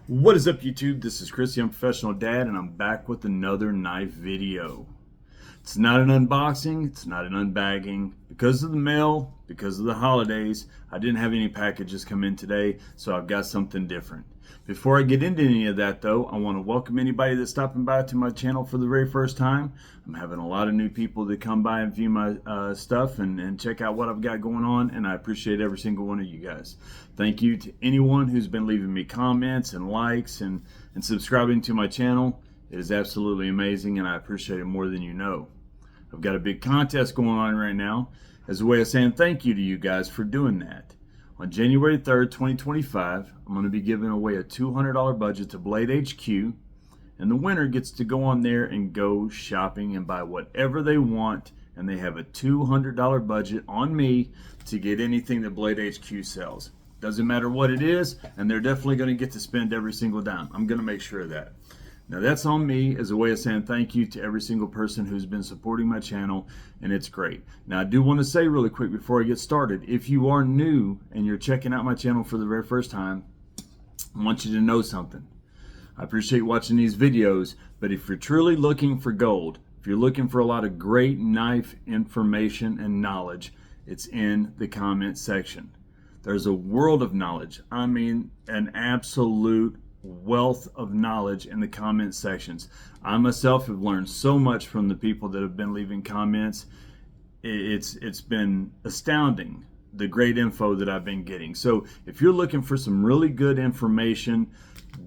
What is up, YouTube? This is Chris, the Unprofessional Dad, and I'm back with another knife video. It's not an unboxing, it's not an unbagging. Because of the mail, because of the holidays, I didn't have any packages come in today, so I've got something different. Before I get into any of that though, I want to welcome anybody that's stopping by to my channel for the very first time. I'm having a lot of new people that come by and view my stuff and check out what I've got going on, and I appreciate every single one of you guys. Thank you to anyone who's been leaving me comments and likes and subscribing to my channel. It is absolutely amazing, and I appreciate it more than you know. I've got a big contest going on right now as a way of saying thank you to you guys for doing that. On January 3rd, 2025, I'm going to be giving away a $200 budget to Blade HQ, and the winner gets to go on there and go shopping and buy whatever they want, and they have a $200 budget on me to get anything that Blade HQ sells. Doesn't matter what it is, and they're definitely going to get to spend every single dime. I'm going to make sure of that. Now that's on me as a way of saying thank you to every single person who's been supporting my channel, and it's great. Now I do want to say really quick before I get started, if you are new and you're checking out my channel for the very first time, I want you to know something. I appreciate watching these videos, but if you're truly looking for gold, if you're looking for a lot of great knife information and knowledge, it's in the comment section. There's a world of knowledge. I mean, an absolute wealth of knowledge in the comment sections. I myself have learned so much from the people that have been leaving comments. It's been astounding, the great info that I've been getting. So if you're looking for some really good information,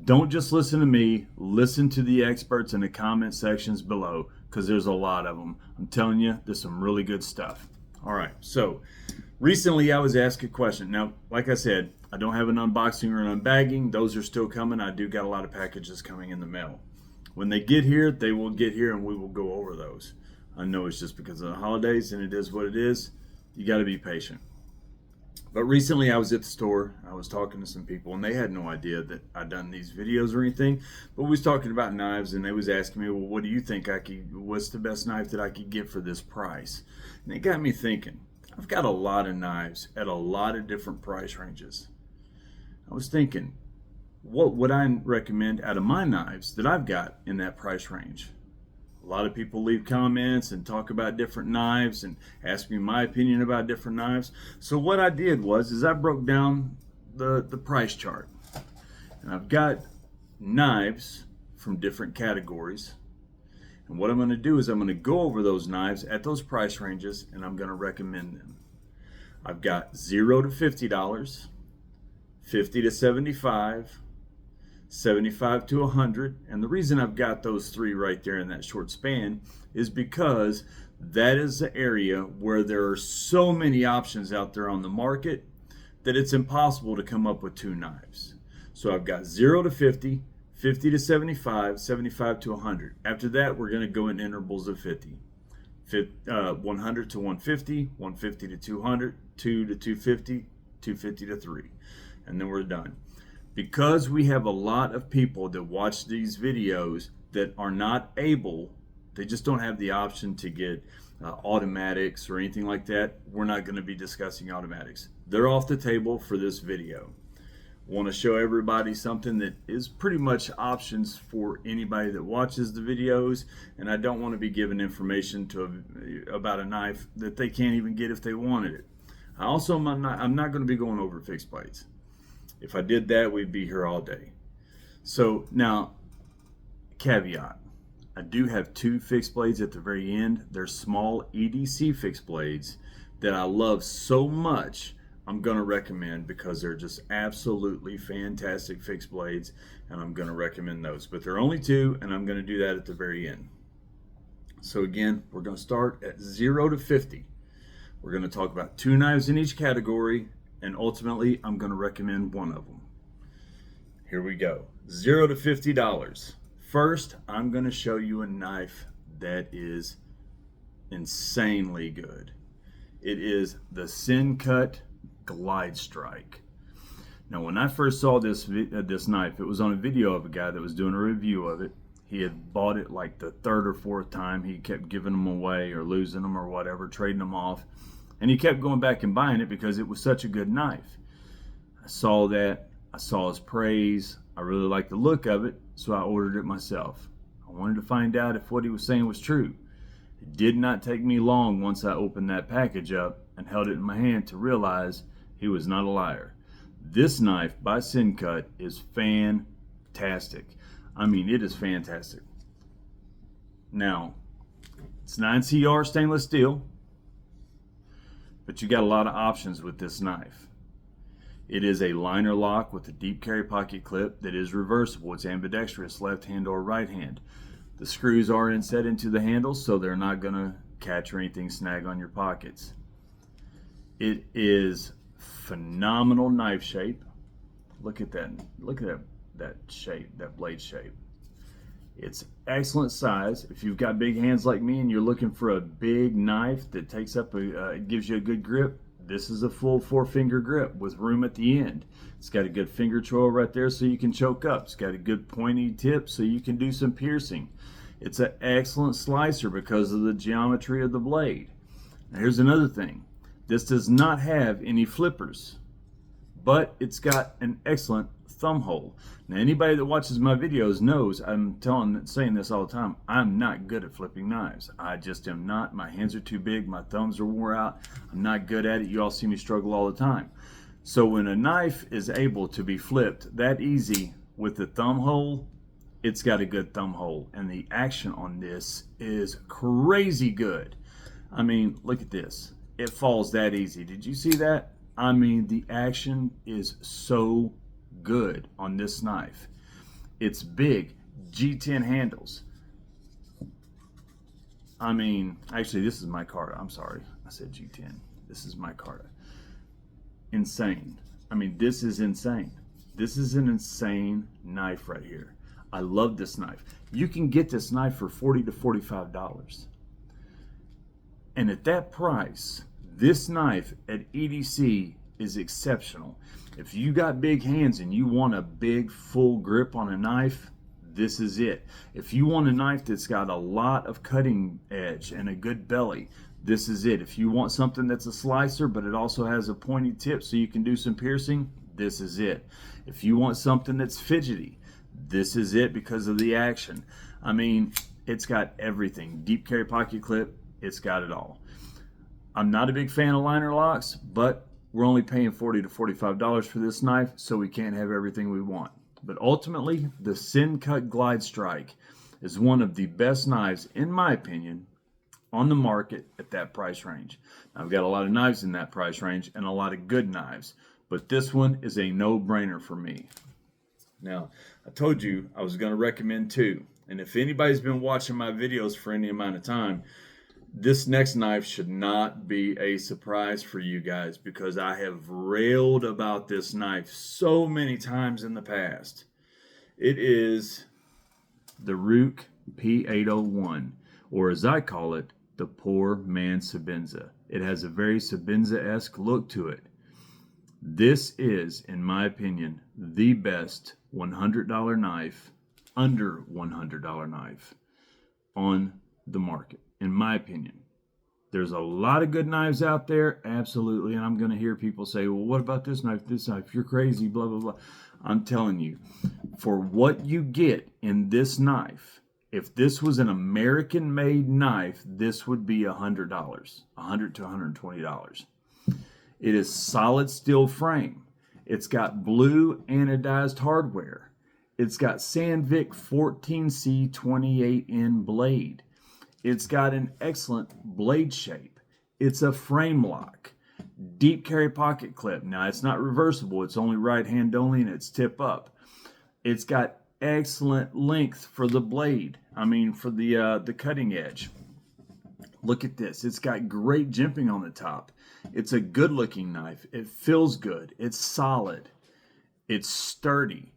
don't just listen to me, listen to the experts in the comment sections below, because there's a lot of them. I'm telling you, there's some really good stuff. All right, so recently I was asked a question. Now, like I said, I don't have an unboxing or an unbagging. Those are still coming. I do got a lot of packages coming in the mail. When they get here, they will get here and we will go over those. I know it's just because of the holidays and it is what it is. You got to be patient. But recently I was at the store. I was talking to some people and they had no idea that I'd done these videos or anything. But we was talking about knives and they was asking me, well, what do you think what's the best knife that I could get for this price? And it got me thinking. I've got a lot of knives at a lot of different price ranges. I was thinking, what would I recommend out of my knives that I've got in that price range? A lot of people leave comments and talk about different knives and ask me my opinion about different knives. So what I did was I broke down the price chart. And I've got knives from different categories. And what I'm going to do is I'm going to go over those knives at those price ranges and I'm going to recommend them. I've got $0 to $50, $50 to $75, $75 to $100, and the reason I've got those three right there in that short span is because that is the area where there are so many options out there on the market that it's impossible to come up with two knives. So I've got $0 to $50, $50 to $75, $75 to $100. After that, we're going to go in intervals of 50. $100 to $150, $150 to $200, $2 to $250, $250 to $3. And then we're done. Because we have a lot of people that watch these videos that are not able, they just don't have the option to get automatics or anything like that, we're not going to be discussing automatics. They're off the table for this video. Want to show everybody something that is pretty much options for anybody that watches the videos, and I don't want to be giving information about a knife that they can't even get if they wanted it. I'm not going to be going over fixed blades. If I did that, we'd be here all day. So now, caveat, I do have two fixed blades at the very end. They're small EDC fixed blades that I love so much, I'm going to recommend because they're just absolutely fantastic fixed blades, and I'm going to recommend those. But they're only two, and I'm going to do that at the very end. So again, we're going to start at $0 to $50. We're going to talk about two knives in each category, and ultimately, I'm going to recommend one of them. Here we go. $0 to $50. First, I'm going to show you a knife that is insanely good. It is the Sencut Glide Strike. Now, when I first saw this knife, it was on a video of a guy that was doing a review of it. He had bought it like the third or fourth time. He kept giving them away or losing them or whatever, trading them off. And he kept going back and buying it because it was such a good knife. I saw that. I saw his praise. I really liked the look of it, so I ordered it myself. I wanted to find out if what he was saying was true. It did not take me long once I opened that package up and held it in my hand to realize he was not a liar. This knife by Sencut is fantastic. I mean, it is fantastic. Now, it's 9CR stainless steel, but you got a lot of options with this knife. It is a liner lock with a deep carry pocket clip that is reversible. It's ambidextrous, left hand or right hand. The screws are inset into the handles, so they're not going to catch or anything snag on your pockets. It is phenomenal knife shape. Look at that. Look at that shape, that blade shape. It's excellent size. If you've got big hands like me and you're looking for a big knife that takes up gives you a good grip, this is a full 4-finger grip with room at the end. It's got a good finger choil right there so you can choke up. It's got a good pointy tip so you can do some piercing. It's an excellent slicer because of the geometry of the blade. Now here's another thing. This does not have any flippers, but it's got an excellent thumb hole. Now anybody that watches my videos knows I'm saying this all the time. I'm not good at flipping knives. I just am not. My hands are too big. My thumbs are wore out. I'm not good at it. You all see me struggle all the time. So when a knife is able to be flipped that easy with the thumb hole, it's got a good thumb hole, and the action on this is crazy good. I mean, look at this. It falls that easy. Did you see that? I mean, the action is so good on this knife. It's big, G10 handles. I mean, actually, this is micarta. I'm sorry, I said G10. This is micarta. Insane. I mean, this is insane. This is an insane knife right here. I love this knife. You can get this knife for $40 to $45. And at that price, this knife at EDC is exceptional. If you got big hands and you want a big full grip on a knife, this is it. If you want a knife that's got a lot of cutting edge and a good belly, this is it. If you want something that's a slicer but it also has a pointy tip so you can do some piercing, this is it. If you want something that's fidgety, this is it because of the action. I mean, it's got everything. Deep carry pocket clip, it's got it all. I'm not a big fan of liner locks, but we're only paying $40 to $45 for this knife, so we can't have everything we want. But ultimately, the Sencut Glide Strike is one of the best knives, in my opinion, on the market at that price range. Now, I've got a lot of knives in that price range and a lot of good knives, but this one is a no-brainer for me. Now, I told you I was going to recommend two, and if anybody's been watching my videos for any amount of time, this next knife should not be a surprise for you guys because I have railed about this knife so many times in the past. It is the Ruke P801, or as I call it, the Poor Man's Sebenza. It has a very Sebenza-esque look to it. This is, in my opinion, the best $100 knife, under $100 knife on the market. In my opinion. There's a lot of good knives out there, absolutely, and I'm going to hear people say, well, what about this knife, you're crazy, blah, blah, blah. I'm telling you, for what you get in this knife, if this was an American-made knife, this would be $100, $100 to $120. It is solid steel frame. It's got blue anodized hardware. It's got Sandvik 14C 28N blade. It's got an excellent blade shape. It's a frame lock. Deep carry pocket clip. Now, it's not reversible. It's only right hand only, and it's tip up. It's got excellent length for the blade. I mean, for the cutting edge. Look at this. It's got great jimping on the top. It's a good-looking knife. It feels good. It's solid. It's sturdy.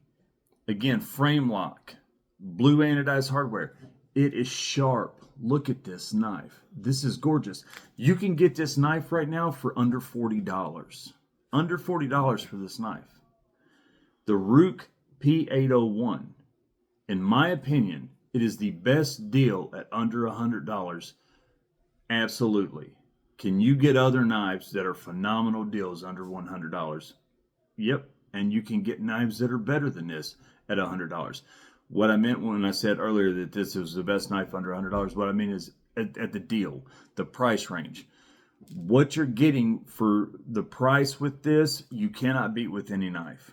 Again, frame lock. Blue anodized hardware. It is sharp. Look at this knife. This is gorgeous. You can get this knife right now for under $40. Under $40 for this knife. The Ruke P801. In my opinion, it is the best deal at under $100. Absolutely. Can you get other knives that are phenomenal deals under $100? Yep, and you can get knives that are better than this at $100. What I meant when I said earlier that this is the best knife under $100, what I mean is at the deal, the price range. What you're getting for the price with this, you cannot beat with any knife.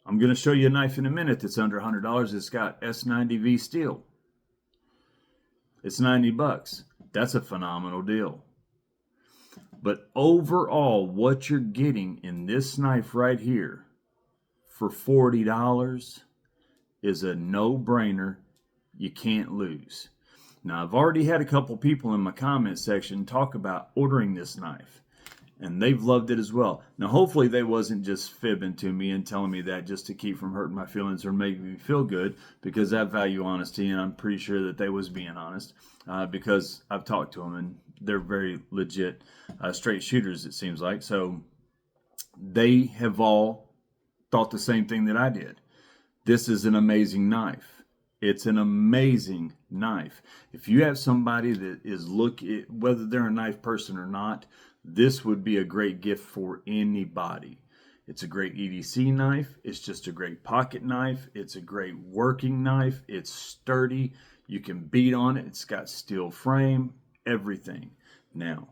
I'm going to show you a knife in a minute that's under $100. It's got S90V steel. It's $90. That's a phenomenal deal. But overall, what you're getting in this knife right here for $40 is a no-brainer. You can't lose. Now, I've already had a couple people in my comment section talk about ordering this knife, and they've loved it as well. Now, hopefully they wasn't just fibbing to me and telling me that just to keep from hurting my feelings or making me feel good, because I value honesty, and I'm pretty sure that they was being honest, because I've talked to them, and they're very legit straight shooters, it seems like. So they have all thought the same thing that I did. This is an amazing knife. It's an amazing knife. If you have somebody that is whether they're a knife person or not, this would be a great gift for anybody. It's a great EDC knife. It's just a great pocket knife. It's a great working knife. It's sturdy. You can beat on it. It's got steel frame, everything. Now,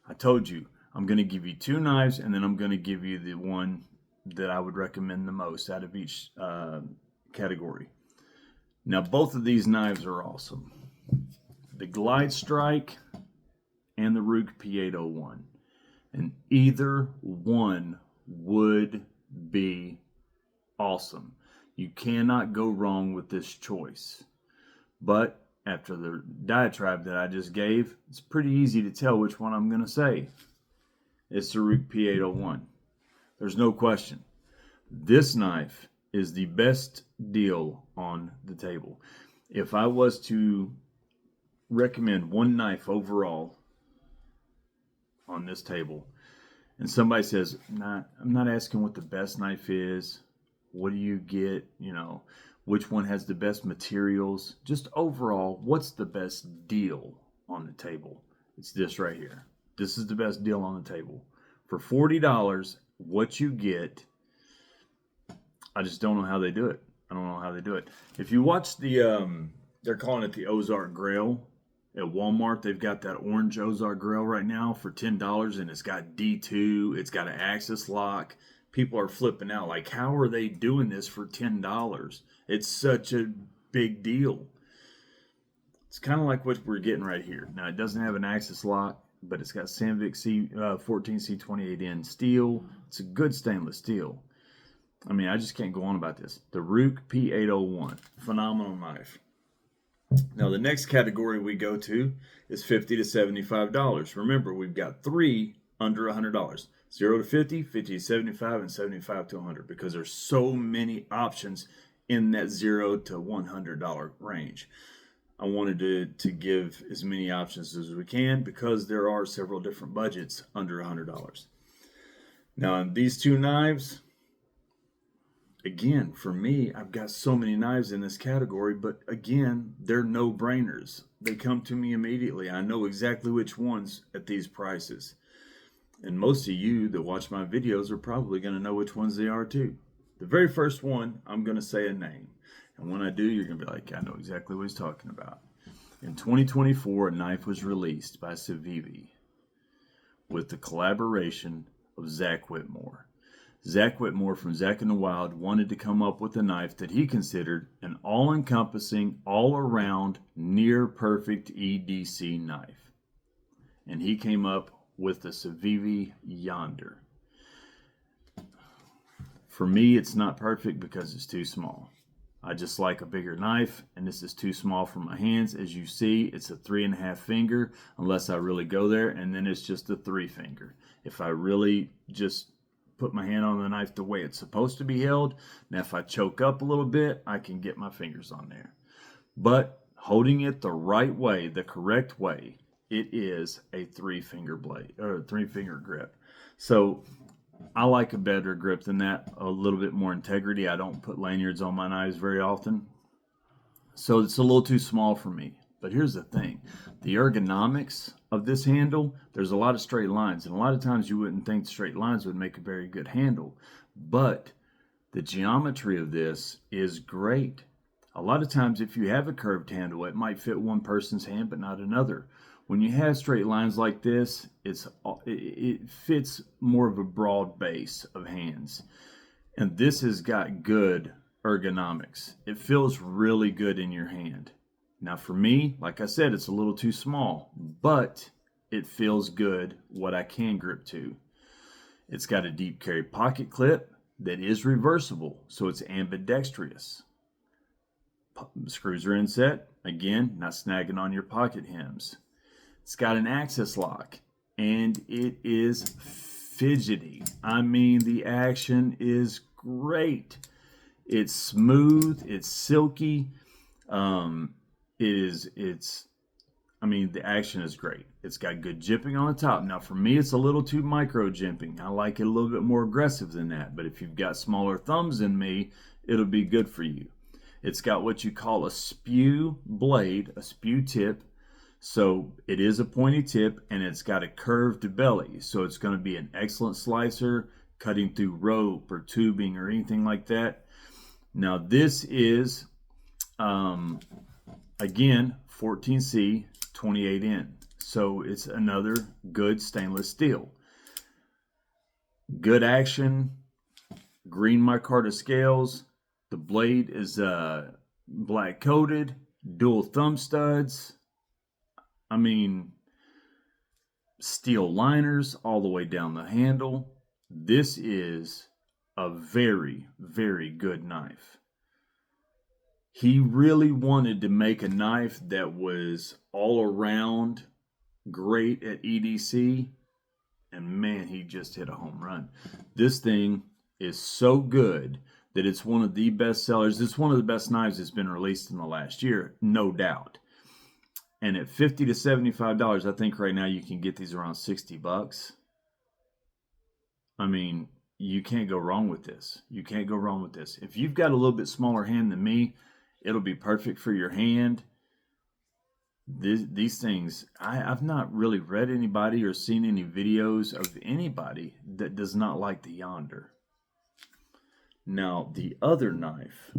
I told you, I'm going to give you two knives, and then I'm going to give you the one that I would recommend the most out of each category. Now, both of these knives are awesome. The Glide Strike and the Ruke P801. And either one would be awesome. You cannot go wrong with this choice. But after the diatribe that I just gave, it's pretty easy to tell which one I'm going to say. It's the Ruke P801. There's no question. This knife is the best deal on the table. If I was to recommend one knife overall on this table, and somebody says, I'm not asking what the best knife is, what do you get, which one has the best materials, just overall, what's the best deal on the table? It's this right here. This is the best deal on the table. For $40, what you get, I just don't know how they do it. I don't know how they do it. If you watch they're calling it the Ozark Grail at Walmart. They've got that orange Ozark Grail right now for $10, and it's got D2. It's got an axis lock. People are flipping out. Like, how are they doing this for $10? It's such a big deal. It's kind of like what we're getting right here. Now, it doesn't have an axis lock, but it's got Sandvik 14C28N steel. It's a good stainless steel. I mean, I just can't go on about this. The Ruke P801, phenomenal knife. Now, the next category we go to is $50 to $75. Remember, we've got three under $100. 0 to 50, 50 to 75, and 75 to 100, because there's so many options in that $0 to $100 range. I wanted to give as many options as we can, because there are several different budgets under $100. Now, on these two knives, again, for me, I've got so many knives in this category, but again, they're no-brainers. They come to me immediately. I know exactly which ones at these prices. And most of you that watch my videos are probably going to know which ones they are too. The very first one, I'm going to say a name. And when I do, you're going to be like, I know exactly what he's talking about. In 2024, a knife was released by Civivi with the collaboration of Zach Whitmore. Zach Whitmore from Zach in the Wild wanted to come up with a knife that he considered an all-encompassing, all-around, near-perfect EDC knife. And he came up with the Civivi Yonder. For me, it's not perfect because it's too small. I just like a bigger knife, and this is too small for my hands. As you see, it's a 3.5 finger, unless I really go there, and then it's just a 3 finger. If I really just put my hand on the knife the way it's supposed to be held, now if I choke up a little bit, I can get my fingers on there. But holding it the right way, the correct way, it is a 3-finger blade, or a 3-finger grip. So I like a better grip than that, a little bit more integrity. I don't put lanyards on my knives very often, so it's a little too small for me. But here's the thing, the ergonomics of this handle, there's a lot of straight lines, and a lot of times you wouldn't think straight lines would make a very good handle, but The geometry of this is great. A lot of times if you have a curved handle, it might fit one person's hand but not another. When you have straight lines like this, it fits more of a broad base of hands. And this has got good ergonomics. It feels really good in your hand. Now for me, like I said, it's a little too small, but it feels good what I can grip to. It's got a deep carry pocket clip that is reversible, so it's ambidextrous. Screws are inset, again, not snagging on your pocket hems. It's got an access lock, and it is fidgety. I mean, the action is great. It's smooth, it's silky. I mean, the action is great. It's got good jimping on the top. Now, for me, it's a little too micro jimping. I like it a little bit more aggressive than that. But if you've got smaller thumbs than me, it'll be good for you. It's got what you call a spew blade, a spew tip. So it is a pointy tip, and it's got a curved belly. So it's going to be an excellent slicer, cutting through rope or tubing or anything like that. Now, this is, again, 14C, 28N. So it's another good stainless steel. Good action, green micarta scales. The blade is black coated, dual thumb studs. I mean, steel liners all the way down the handle. This is a very, very good knife. He really wanted to make a knife that was all around great at EDC, and man, he just hit a home run. This thing is so good that it's one of the best sellers. It's one of the best knives that's been released in the last year, no doubt. And at $50 to $75, I think right now you can get these around $60. I mean, you can't go wrong with this. You can't go wrong with this. If you've got a little bit smaller hand than me, it'll be perfect for your hand. These things, I've not really read anybody or seen any videos of anybody that does not like the Yonder. Now, the other knife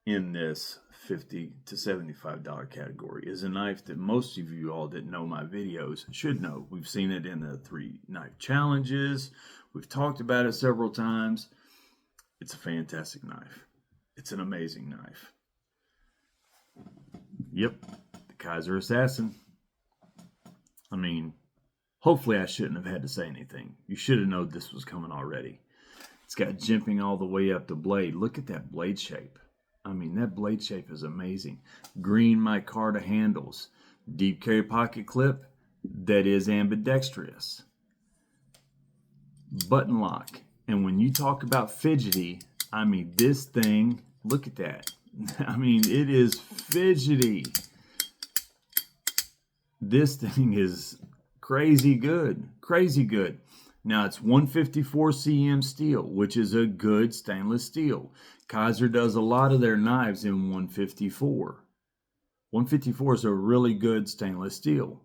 in this $50 to $75 category is a knife that most of you all that know my videos should know. We've seen it in the 3 knife challenges. We've talked about it several times. It's a fantastic knife. It's an amazing knife. Yep, the Kizer Assassin. I mean, hopefully I shouldn't have had to say anything. You should have known this was coming already. It's got jimping all the way up the blade. Look at that blade shape. I mean, that blade shape is amazing. Green micarta handles. Deep carry pocket clip that is ambidextrous. Button lock. And when you talk about fidgety, I mean, this thing, look at that. I mean, it is fidgety. This thing is crazy good. Crazy good. Now, it's 154 cm steel, which is a good stainless steel. Kizer does a lot of their knives in 154. 154 is a really good stainless steel.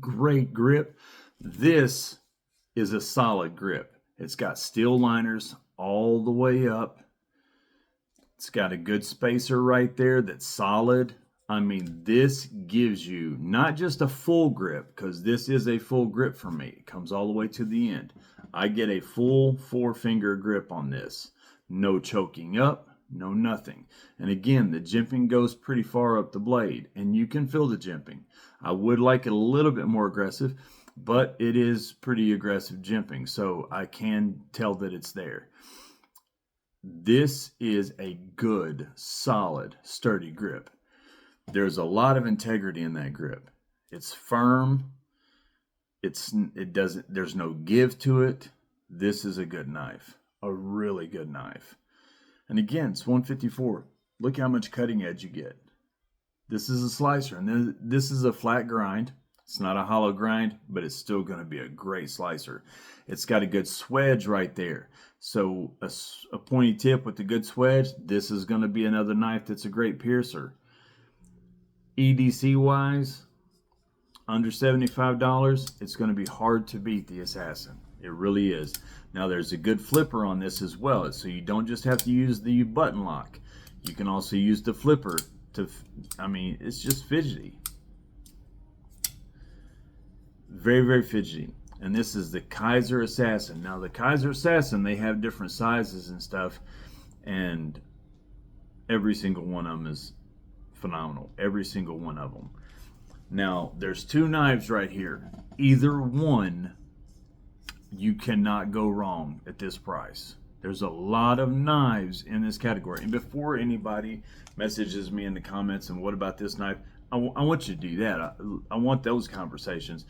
Great grip. This is a solid grip. It's got steel liners all the way up. It's got a good spacer right there that's solid. I mean, this gives you not just a full grip, because this is a full grip for me. It comes all the way to the end. I get a full 4-finger grip on this. No choking up, no nothing. And again, the jimping goes pretty far up the blade, and you can feel the jimping. I would like it a little bit more aggressive, but it is pretty aggressive jimping, so I can tell that it's there. This is a good, solid, sturdy grip. There's a lot of integrity in that grip. It's firm. There's no give to it. This is a good knife. A really good knife. And again, it's 154. Look how much cutting edge you get. This is a slicer, and this is a flat grind. It's not a hollow grind, but it's still going to be a great slicer. It's got a good swedge right there. So a pointy tip with a good swedge, this is going to be another knife that's a great piercer. EDC wise, under $75, it's going to be hard to beat the Assassin. It really is. Now there's a good flipper on this as well, so you don't just have to use the button lock. You can also use the flipper to, it's just fidgety. Very, very fidgety. And this is the Kizer Assassin. Now the Kizer Assassin, they have different sizes and stuff, and every single one of them is phenomenal. Every single one of them. Now there's two knives right here. Either one, you cannot go wrong at this price. There's a lot of knives in this category. And before anybody messages me in the comments and what about this knife, I want you to do that. I want those conversations.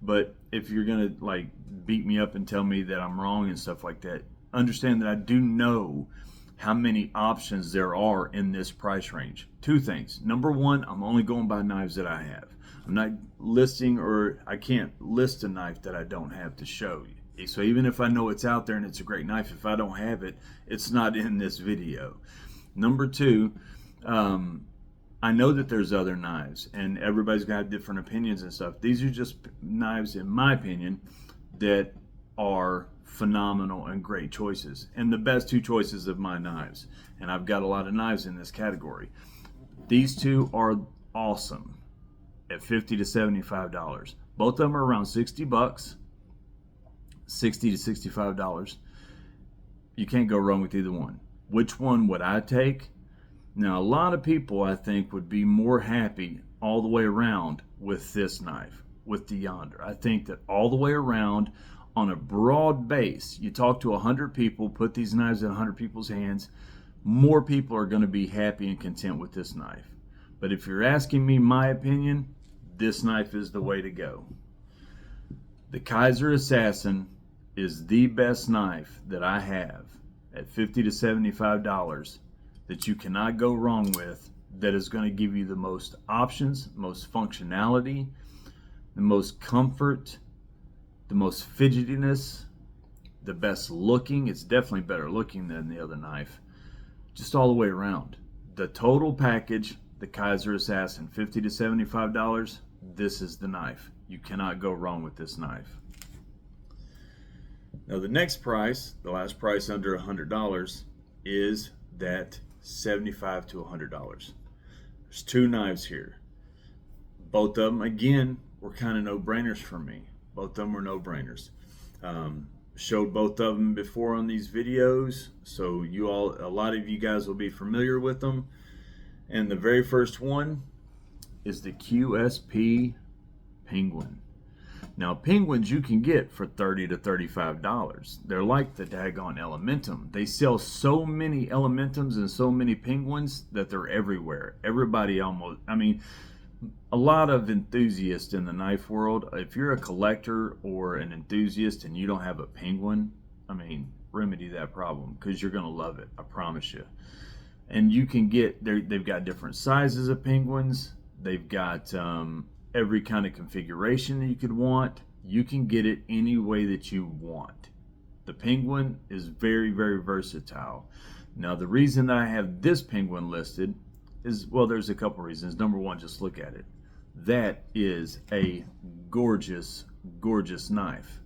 But if you're gonna like beat me up and tell me that I'm wrong and stuff like that, understand that I do know how many options there are in this price range. Two things. Number one, I'm only going by knives that I have. I'm not listing, or I can't list a knife that I don't have to show you. So even if I know it's out there and it's a great knife, if I don't have it, it's not in this video. Number two, I know that there's other knives and everybody's got different opinions and stuff. These are just knives, in my opinion, that are phenomenal and great choices, and the best two choices of my knives. And I've got a lot of knives in this category. These two are awesome at $50 to $75. Both of them are around 60 bucks, $60 to $65. You can't go wrong with either one. Which one would I take? Now, a lot of people, I think, would be more happy all the way around with this knife, with the Yonder. I think that all the way around, on a broad base, you talk to 100 people, put these knives in 100 people's hands, more people are going to be happy and content with this knife. But if you're asking me my opinion, this knife is the way to go. The Kizer Assassin is the best knife that I have at $50 to $75 that you cannot go wrong with, that is going to give you the most options, most functionality, the most comfort, the most fidgetiness, the best looking. It's definitely better looking than the other knife. Just all the way around. The total package, the Kizer Assassin, $50 to $75, this is the knife. You cannot go wrong with this knife. Now the next price, the last price under $100, is that $75 to $100. There's two knives here. Both of them, again, were kind of no-brainers for me. Both of them were no-brainers. Showed both of them before on these videos, so a lot of you guys will be familiar with them. And the very first one is the QSP Penguin. Now, Penguins you can get for $30 to $35. They're like the daggone Elementum. They sell so many Elementums and so many Penguins that they're everywhere. Everybody almost, a lot of enthusiasts in the knife world, if you're a collector or an enthusiast and you don't have a Penguin, remedy that problem, because you're going to love it, I promise you. And you can get, they've got different sizes of Penguins. They've got every kind of configuration that you could want. You can get it any way that you want. The Penguin is very, very versatile. Now, the reason that I have this Penguin listed is, well, there's a couple reasons. Number one, just look at it. That is a gorgeous, gorgeous knife.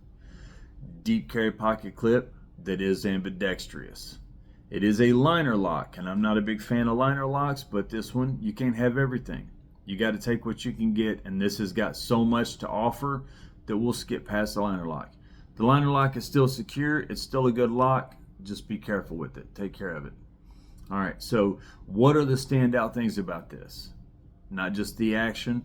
Deep carry pocket clip that is ambidextrous. It is a liner lock, and I'm not a big fan of liner locks, but this one, you can't have everything. You got to take what you can get, and this has got so much to offer that we'll skip past the liner lock. The liner lock is still secure. It's still a good lock. Just be careful with it. Take care of it. All right, so what are the standout things about this? Not just the action,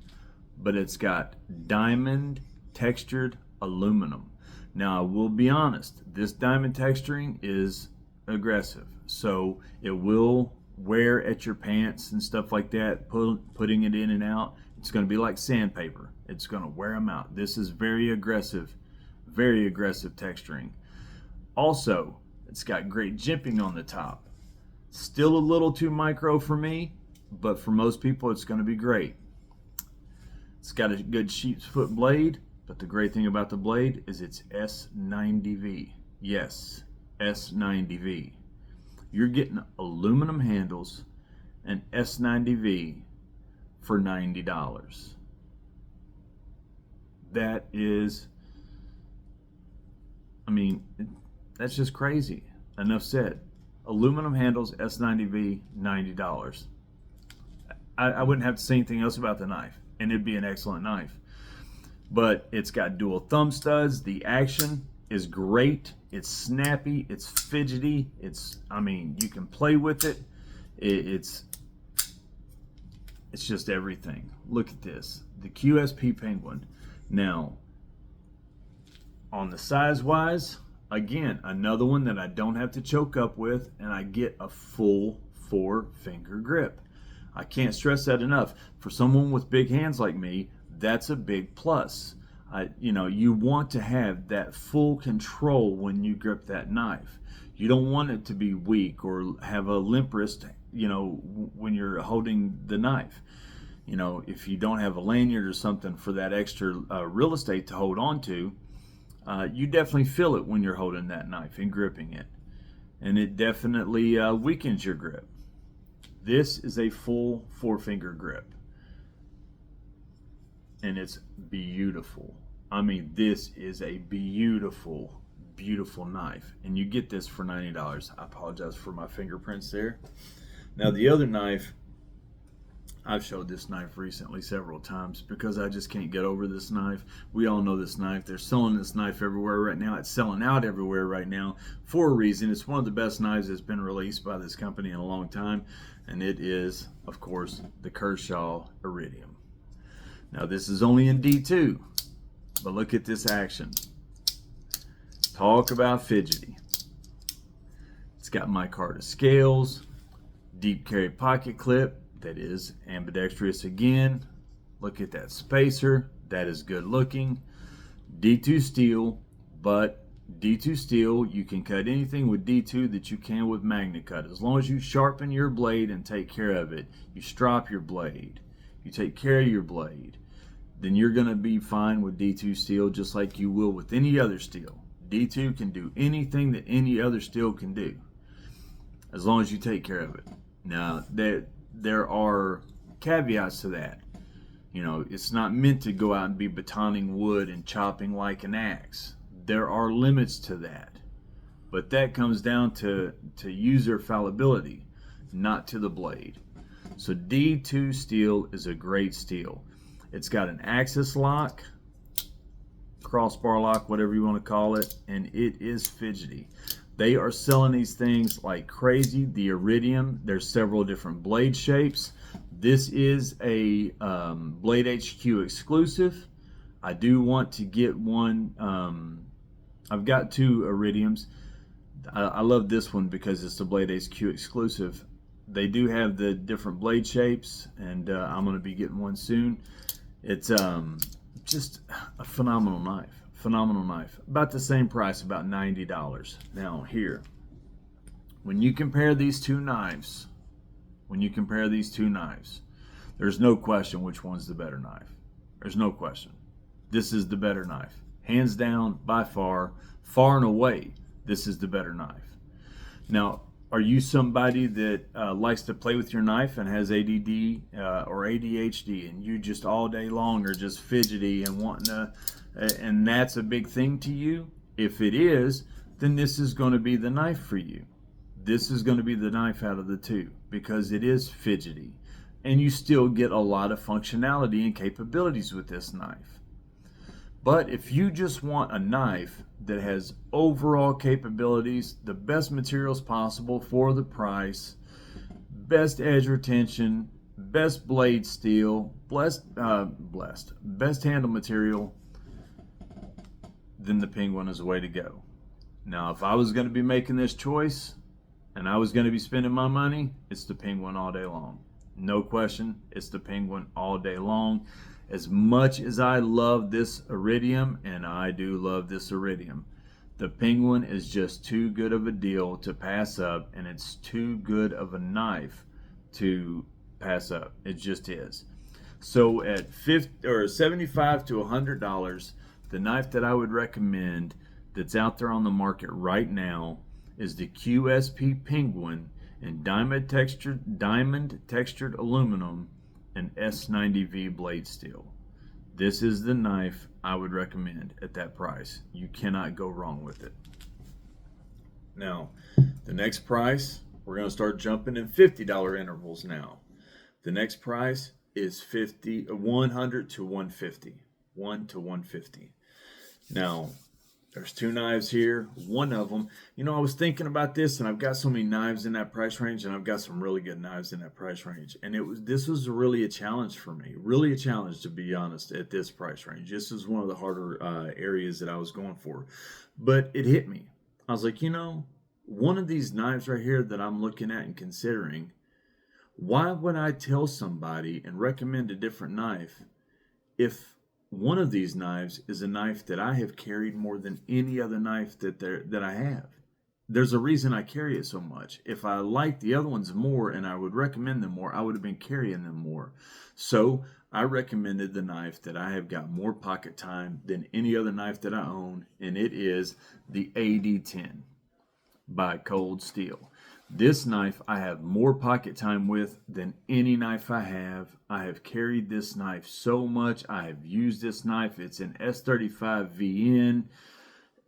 but it's got diamond textured aluminum. Now, I will be honest, this diamond texturing is aggressive, so it will wear at your pants and stuff like that, putting it in and out. It's going to be like sandpaper. It's going to wear them out. This is very aggressive texturing. Also, it's got great jimping on the top. Still a little too micro for me, but for most people it's going to be great. It's got a good sheep's foot blade, but the great thing about the blade is it's S90V. Yes, S90V. You're getting aluminum handles and S90V for $90. That is I mean, that's just crazy. Enough said. Aluminum handles S90V, $90. I wouldn't have to say anything else about the knife, and it'd be an excellent knife. But it's got dual thumb studs. The action is great. It's snappy. It's fidgety. I mean, you can play with it. It's just everything. Look at this. The QSP Penguin. Now, on the size-wise, again, another one that I don't have to choke up with, and I get a full 4-finger grip. I can't stress that enough. For someone with big hands like me, that's a big plus. You want to have that full control when you grip that knife. You don't want it to be weak or have a limp wrist, when you're holding the knife. If you don't have a lanyard or something for that extra real estate to hold on to, you definitely feel it when you're holding that knife and gripping it. And it definitely weakens your grip. This is a full 4-finger grip. And it's beautiful. I mean, this is a beautiful, beautiful knife. And you get this for $90. I apologize for my fingerprints there. Now, the other knife, I've showed this knife recently several times because I just can't get over this knife. We all know this knife. They're selling this knife everywhere right now. It's selling out everywhere right now for a reason. It's one of the best knives that's been released by this company in a long time. And it is, of course, the Kershaw Iridium. Now, this is only in D2, but look at this action. Talk about fidgety. It's got micarta scales, deep carry pocket clip that is ambidextrous again. Look at that spacer. That is good looking. D2 steel, but D2 steel, you can cut anything with D2 that you can with MagnaCut. As long as you sharpen your blade and take care of it, you strop your blade, you take care of your blade, then you're going to be fine with D2 steel just like you will with any other steel. D2 can do anything that any other steel can do as long as you take care of it. Now, there are caveats to that. It's not meant to go out and be batoning wood and chopping like an axe. There are limits to that. But that comes down to user fallibility, not to the blade. So D2 steel is a great steel. It's got an axis lock, crossbar lock, whatever you want to call it, and it is fidgety. They are selling these things like crazy. The Iridium, there's several different blade shapes. This is a Blade HQ exclusive. I do want to get one. I've got 2 Iridiums. I love this one because it's the Blade HQ exclusive. They do have the different blade shapes, and I'm going to be getting one soon. It's just a phenomenal knife. Phenomenal knife. About the same price, about $90. Now here, when you compare these two knives, there's no question which one's the better knife. There's no question. This is the better knife. Hands down, by far, far and away, this is the better knife. Now, are you somebody that likes to play with your knife and has ADD or ADHD, and you just all day long are just fidgety and wanting to, and that's a big thing to you? If it is, then this is going to be the knife for you. This is going to be the knife out of the two because it is fidgety, and you still get a lot of functionality and capabilities with this knife. But if you just want a knife that has overall capabilities, the best materials possible for the price, best edge retention, best blade steel, best handle material, then the Penguin is the way to go. Now, if I was going to be making this choice and I was going to be spending my money, it's the Penguin all day long. No question, it's the Penguin all day long. As much as I love this Iridium, and I do love this Iridium, the Penguin is just too good of a deal to pass up, and it's too good of a knife to pass up. It just is. So at $75 to $100, the knife that I would recommend that's out there on the market right now is the QSP Penguin in diamond textured aluminum and S90V blade steel. This is the knife I would recommend at that price. You cannot go wrong with it. Now, the next price, we're going to start jumping in $50 intervals now. The next price is 100 to 150. 1 to 150. Now, there's two knives here. One of them, I was thinking about this, and I've got so many knives in that price range, and I've got some really good knives in that price range. And this was really a challenge for me. Really a challenge, to be honest, at this price range. This is one of the harder areas that I was going for. But it hit me. I was like, one of these knives right here that I'm looking at and considering, why would I tell somebody and recommend a different knife if one of these knives is a knife that I have carried more than any other knife that I have? There's a reason I carry it so much. If I like the other ones more and I would recommend them more, I would have been carrying them more. So I recommended the knife that I have got more pocket time than any other knife that I own, and it is the AD10 by Cold Steel. This knife I have more pocket time with than any knife I have. I have carried this knife so much. I have used this knife. It's an S35 VN.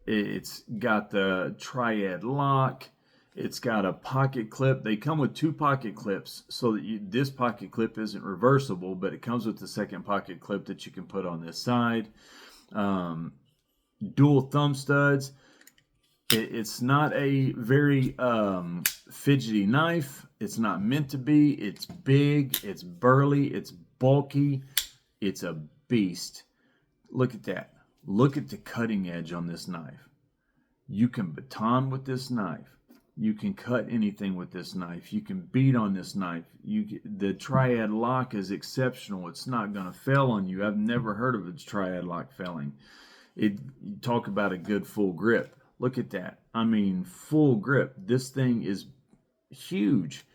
It's got the triad lock. It's got a pocket clip. They come with two pocket clips, so that this pocket clip isn't reversible, but it comes with the second pocket clip that you can put on this side. Dual thumb studs. It's not a very fidgety knife. It's not meant to be. It's big. It's burly. It's bulky. It's a beast. Look at that. Look at the cutting edge on this knife. You can baton with this knife. You can cut anything with this knife. You can beat on this knife. The triad lock is exceptional. It's not going to fail on you. I've never heard of a triad lock failing. You talk about a good full grip. Look at that. I mean, full grip. This thing is huge.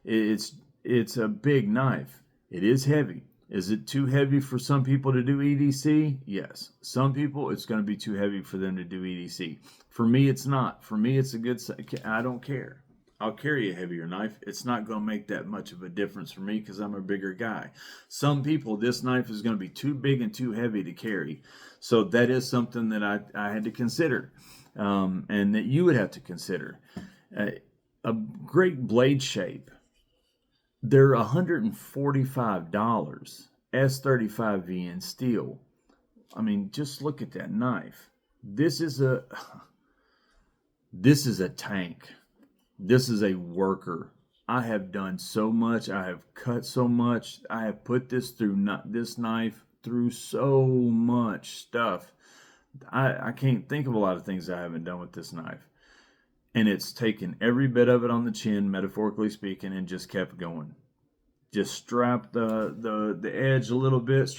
It's a big knife. It is heavy. Is it too heavy for some people to do EDC? Yes. Some people, it's going to be too heavy for them to do EDC. For me, it's not. For me, it's a good, I don't care. I'll carry a heavier knife. It's not going to make that much of a difference for me because I'm a bigger guy. Some people, this knife is going to be too big and too heavy to carry. So that is something that I had to consider. And that you would have to consider. A great blade shape. They're $145. S35 VN steel. I mean, just look at that knife. This is a tank. This is a worker. I have done so much. I have cut so much. I have put this knife through so much stuff. I can't think of a lot of things I haven't done with this knife. And it's taken every bit of it on the chin, metaphorically speaking, and just kept going. Just strap the edge a little bit,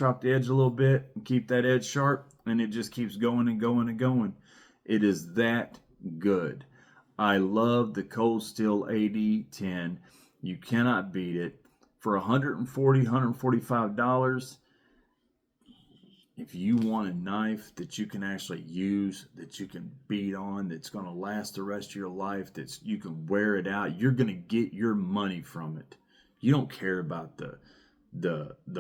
and keep that edge sharp, and it just keeps going and going and going. It is that good. I love the Cold Steel AD10. You cannot beat it. For $140, $145, if you want a knife that you can actually use, that you can beat on, that's going to last the rest of your life, that you can wear it out, you're going to get your money from it. You don't care about the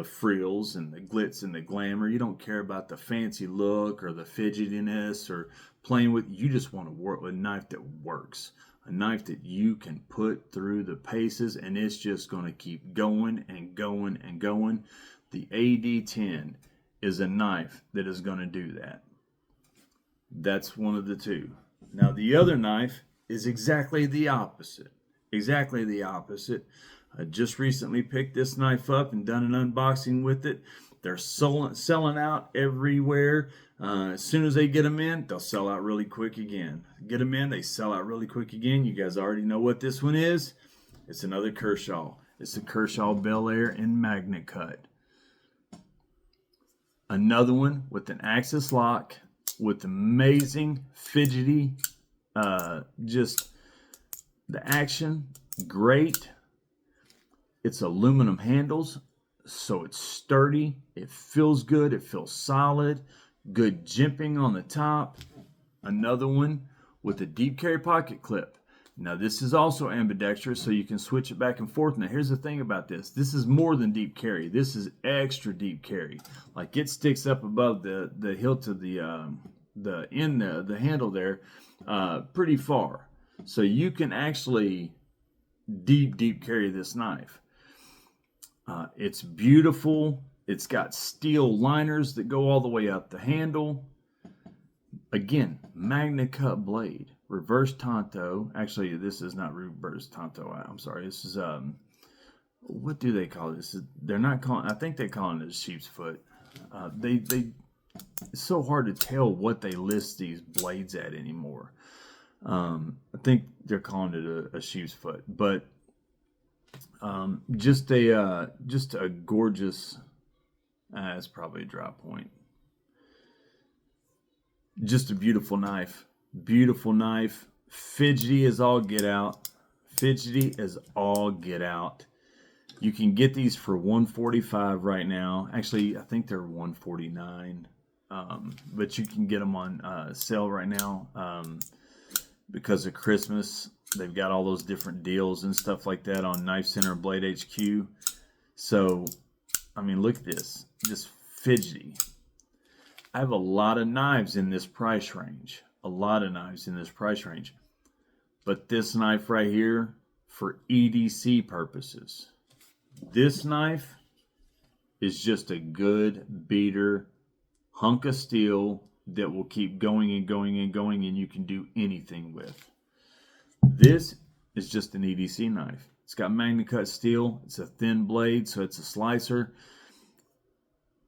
frills and the glitz and the glamour. You don't care about the fancy look or the fidgetiness or playing with. You just want to work with a knife that works. A knife that you can put through the paces, and it's just going to keep going and going and going. The AD10 is a knife that is going to do that. That's one of the two. Now, the other knife is exactly the opposite. Exactly the opposite. I just recently picked this knife up and done an unboxing with it. They're selling out everywhere. As soon as they get them in, they'll sell out really quick again. Get them in, they sell out really quick again. You guys already know what this one is. It's another Kershaw. It's a Kershaw Bel Air in magnet cut. Another one with an Axis lock, with amazing fidgety, just the action, great. It's aluminum handles, so it's sturdy. It feels good. It feels solid. Good jimping on the top. Another one with a deep carry pocket clip. Now this is also ambidextrous, so you can switch it back and forth. Now here's the thing about this. This is more than deep carry. This is extra deep carry. Like it sticks up above the hilt of the handle there pretty far. So you can actually deep carry this knife. It's beautiful. It's got steel liners that go all the way up the handle. Again, Magna Cut blade. Reverse tanto. Actually, this is not reverse tanto. I'm sorry. This is what do they call this? They're not calling. I think they're calling it a sheep's foot. It's so hard to tell what they list these blades at anymore. I think they're calling it a sheep's foot, but just a gorgeous. It's probably a drop point. Just a beautiful knife. Beautiful knife. Fidgety as all get out. Fidgety as all get out. You can get these for $145 right now. Actually, I think they're $149. But you can get them on sale right now because of Christmas. They've got all those different deals and stuff like that on Knife Center and Blade HQ. So, I mean, look at this. Just fidgety. I have a lot of knives in this price range. A lot of knives in this price range. But this knife right here, for EDC purposes, this knife is just a good beater hunk of steel that will keep going and going and going, and you can do anything with. This is just an EDC knife. It's got Magna Cut steel. It's a thin blade, so it's a slicer.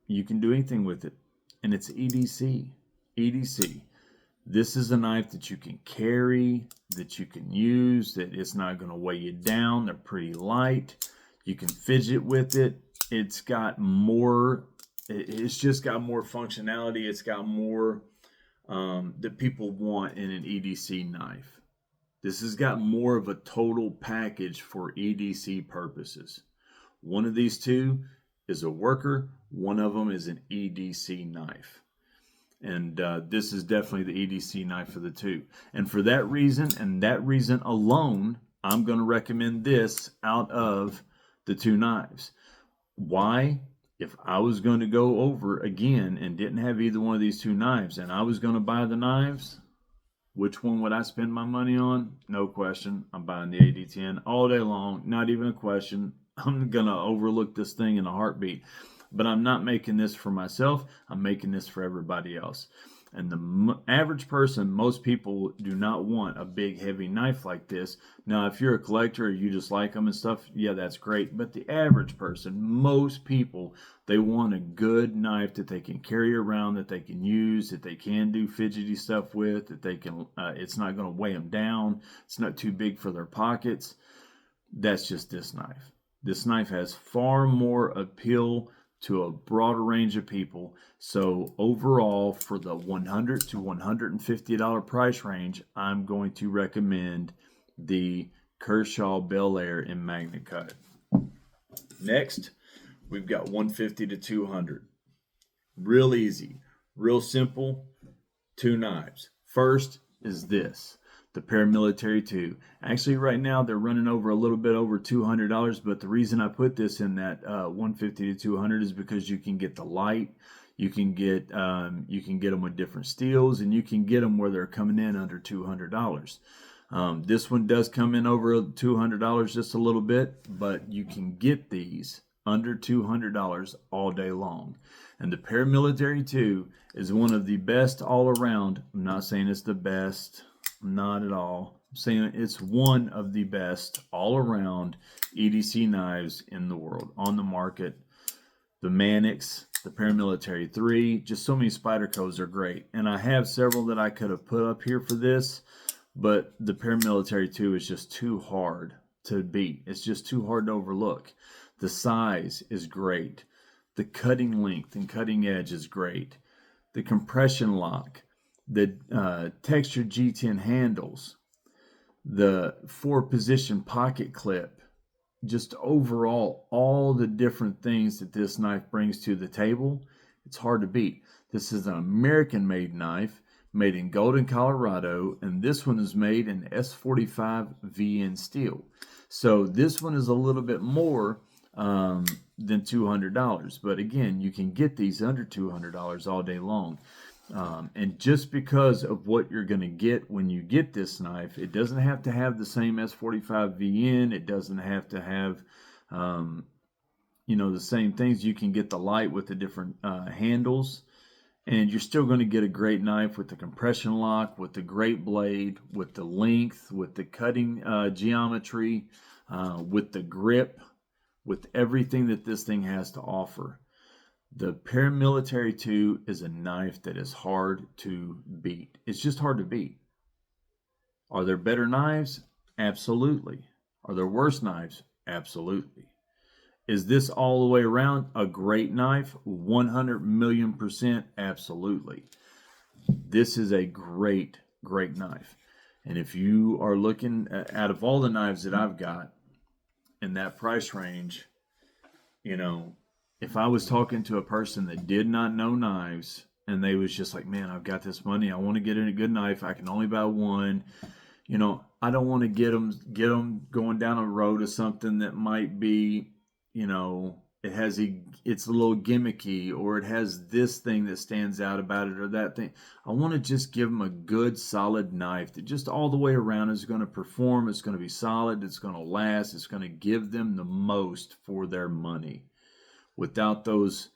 You can do anything with it. And it's EDC. EDC. This is a knife that you can carry, that you can use, that it's not going to weigh you down. They're pretty light. You can fidget with it. It's just got more functionality. It's got more that people want in an EDC knife. This has got more of a total package for EDC purposes. One of these two is a worker. One of them is an EDC knife. And this is definitely the EDC knife of the two. And for that reason, and that reason alone, I'm going to recommend this out of the two knives. Why? If I was going to go over again and didn't have either one of these two knives, and I was going to buy the knives, which one would I spend my money on? No question. I'm buying the AD10 all day long. Not even a question. I'm going to overlook this thing in a heartbeat. But I'm not making this for myself. I'm making this for everybody else. And the average person, most people do not want a big, heavy knife like this. Now, if you're a collector or you just like them and stuff, yeah, that's great. But the average person, most people, they want a good knife that they can carry around, that they can use, that they can do fidgety stuff with, that they can. It's not going to weigh them down. It's not too big for their pockets. That's just this knife. This knife has far more appeal to a broader range of people. So overall, for the $100 to $150 price range, I'm going to recommend the Kershaw Bel Air in Magna Cut. Next, we've got $150 to $200. Real easy, real simple, two knives. First is this. The Paramilitary 2. Actually, right now they're running over a little bit over $200, but the reason I put this in that $150 to $200 is because you can get the light, you can get them with different steels, and you can get them where they're coming in under $200. This one does come in over $200 just a little bit, but you can get these under $200 all day long. And the Paramilitary 2 is one of the best all around. I'm not saying it's the best. Not at all. I'm saying it's one of the best all-around EDC knives in the world, on the market. The Mannix, the Paramilitary 3, just so many Spydercos are great. And I have several that I could have put up here for this, but the Paramilitary 2 is just too hard to beat. It's just too hard to overlook. The size is great. The cutting length and cutting edge is great. The compression lock. The textured G10 handles, the 4-position pocket clip, just overall, all the different things that this knife brings to the table, it's hard to beat. This is an American-made knife made in Golden, Colorado, and this one is made in S45 VN steel. So this one is a little bit more than $200, but again, you can get these under $200 all day long. And just because of what you're going to get when you get this knife, it doesn't have to have the same S45 VN. It doesn't have to have, the same things. You can get the light with the different handles, and you're still going to get a great knife with the compression lock, with the great blade, with the length, with the cutting geometry, with the grip, with everything that this thing has to offer. The Paramilitary 2 is a knife that is hard to beat. It's just hard to beat. Are there better knives? Absolutely. Are there worse knives? Absolutely. Is this all the way around a great knife? 100,000,000%, absolutely. This is a great, great knife. And if you are looking, out of all the knives that I've got in that price range, if I was talking to a person that did not know knives and they was just like, man, I've got this money, I want to get in a good knife, I can only buy one, I don't want to get them going down a road of something that might be, it's a little gimmicky, or it has this thing that stands out about it, or that thing. I want to just give them a good solid knife that just all the way around is going to perform. It's going to be solid. It's going to last. It's going to give them the most for their money, without those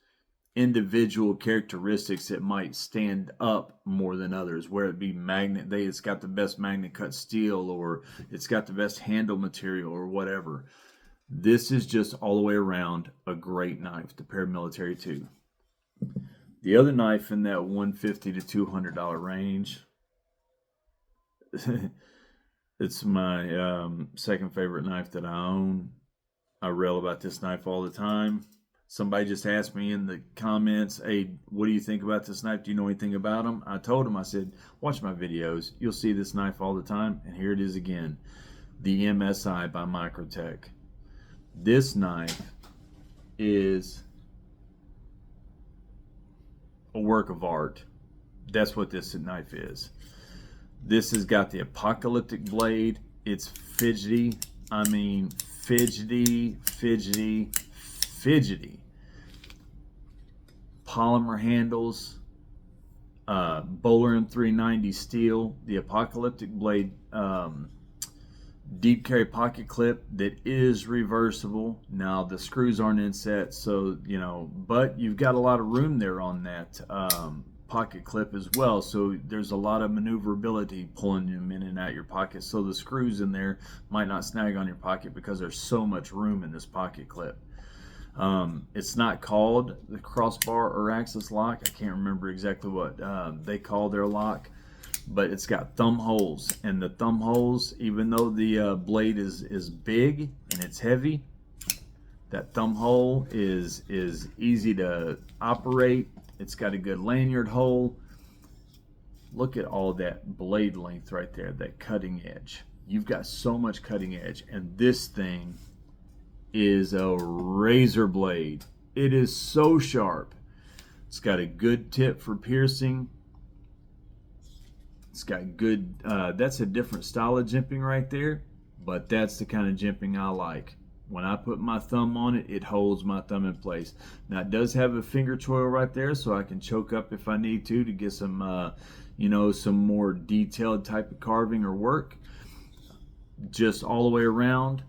individual characteristics that might stand up more than others, where it be it's got the best magnet cut steel, or it's got the best handle material, or whatever. This is just all the way around a great knife, the Paramilitary 2. The other knife in that $150 to $200 range, it's my second favorite knife that I own. I rail about this knife all the time. Somebody just asked me in the comments, hey, what do you think about this knife? Do you know anything about them? I told him, I said, watch my videos. You'll see this knife all the time. And here it is again, the MSI by Microtech. This knife is a work of art. That's what this knife is. This has got the apocalyptic blade. It's fidgety. I mean, fidgety. Polymer handles, Bowler M390 steel, the apocalyptic blade, deep carry pocket clip that is reversible. Now the screws aren't inset, so but you've got a lot of room there on that pocket clip as well, so there's a lot of maneuverability pulling them in and out your pocket, so the screws in there might not snag on your pocket because there's so much room in this pocket clip. It's not called the crossbar or axis lock. I can't remember exactly what they call their lock, but it's got thumb holes, and the thumb holes, even though the blade is big and it's heavy, that thumb hole is easy to operate. It's got a good lanyard hole. Look at all that blade length right there, that cutting edge. You've got so much cutting edge, and this thing is a razor blade. It is so sharp. It's got a good tip for piercing. It's got good, that's a different style of jimping right there, but that's the kind of jimping I like. When I put my thumb on it, it holds my thumb in place. Now it does have a finger choil right there, so I can choke up if I need to get some, some more detailed type of carving or work. Just all the way around.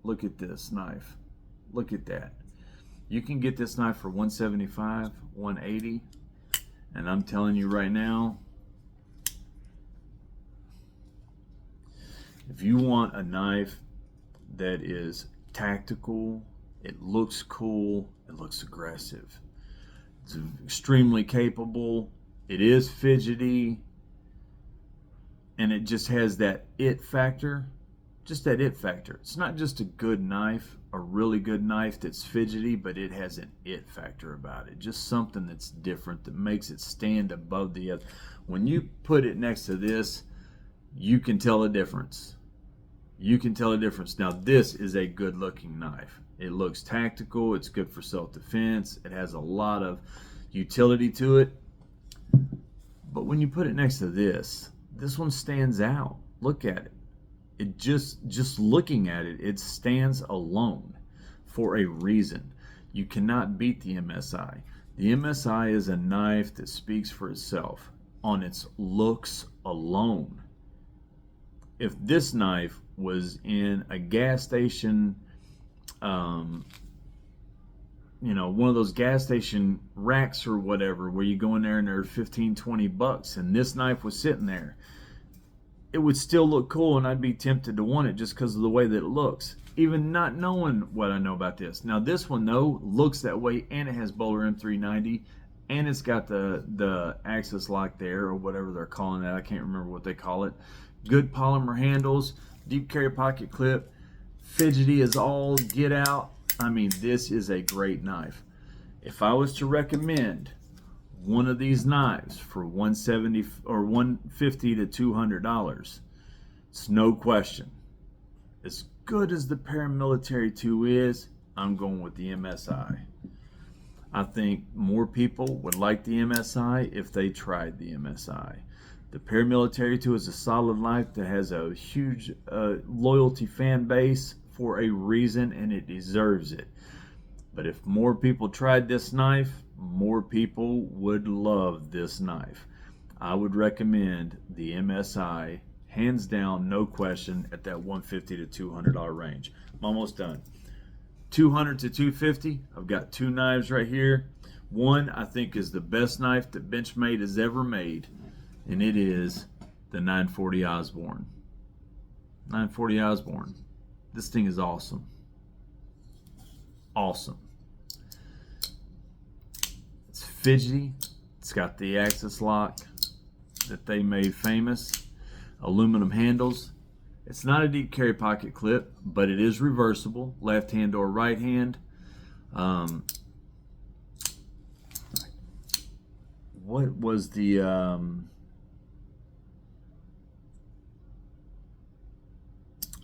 Look at this knife. Look at that. You can get this knife for $175, $180, and I'm telling you right now, if you want a knife that is tactical, it looks cool, it looks aggressive, it's extremely capable, it is fidgety, and it just has that it factor. Just that it factor. It's not just a good knife, a really good knife that's fidgety, but it has an it factor about it. Just something that's different that makes it stand above the other. When you put it next to this, you can tell a difference. You can tell a difference. Now this is a good looking knife. It looks tactical. It's good for self-defense. It has a lot of utility to it. But when you put it next to this one stands out. Look at it. It just looking at it, it stands alone for a reason. You cannot beat the MSI. The MSI is a knife that speaks for itself on its looks alone. If this knife was in a gas station, one of those gas station racks or whatever, where you go in there and they're 15, 20 bucks, and this knife was sitting there, it would still look cool, and I'd be tempted to want it just because of the way that it looks, even not knowing what I know about this. Now this one though looks that way, and it has Bowler M390, and it's got the Axis lock there, or whatever they're calling that. I can't remember what they call it. Good polymer handles, deep carry pocket clip, fidgety as all get out. I mean, this is a great knife. If I was to recommend one of these knives for $170 or $150 to $200, it's no question. As good as the Paramilitary 2 is, I'm going with the MSI. I think more people would like the MSI if they tried the MSI. The Paramilitary 2 is a solid knife that has a huge loyalty fan base for a reason, and it deserves it. But if more people tried this knife, more people would love this knife. I would recommend the MSI, hands down, no question, at that $150 to $200 range. I'm almost done. $200 to $250, I've got two knives right here. One I think is the best knife that Benchmade has ever made, and it is the 940 Osborne. 940 Osborne. This thing is awesome. Awesome. It's fidgety. It's got the Axis lock that they made famous. Aluminum handles. It's not a deep carry pocket clip, but it is reversible, left hand or right hand. What was the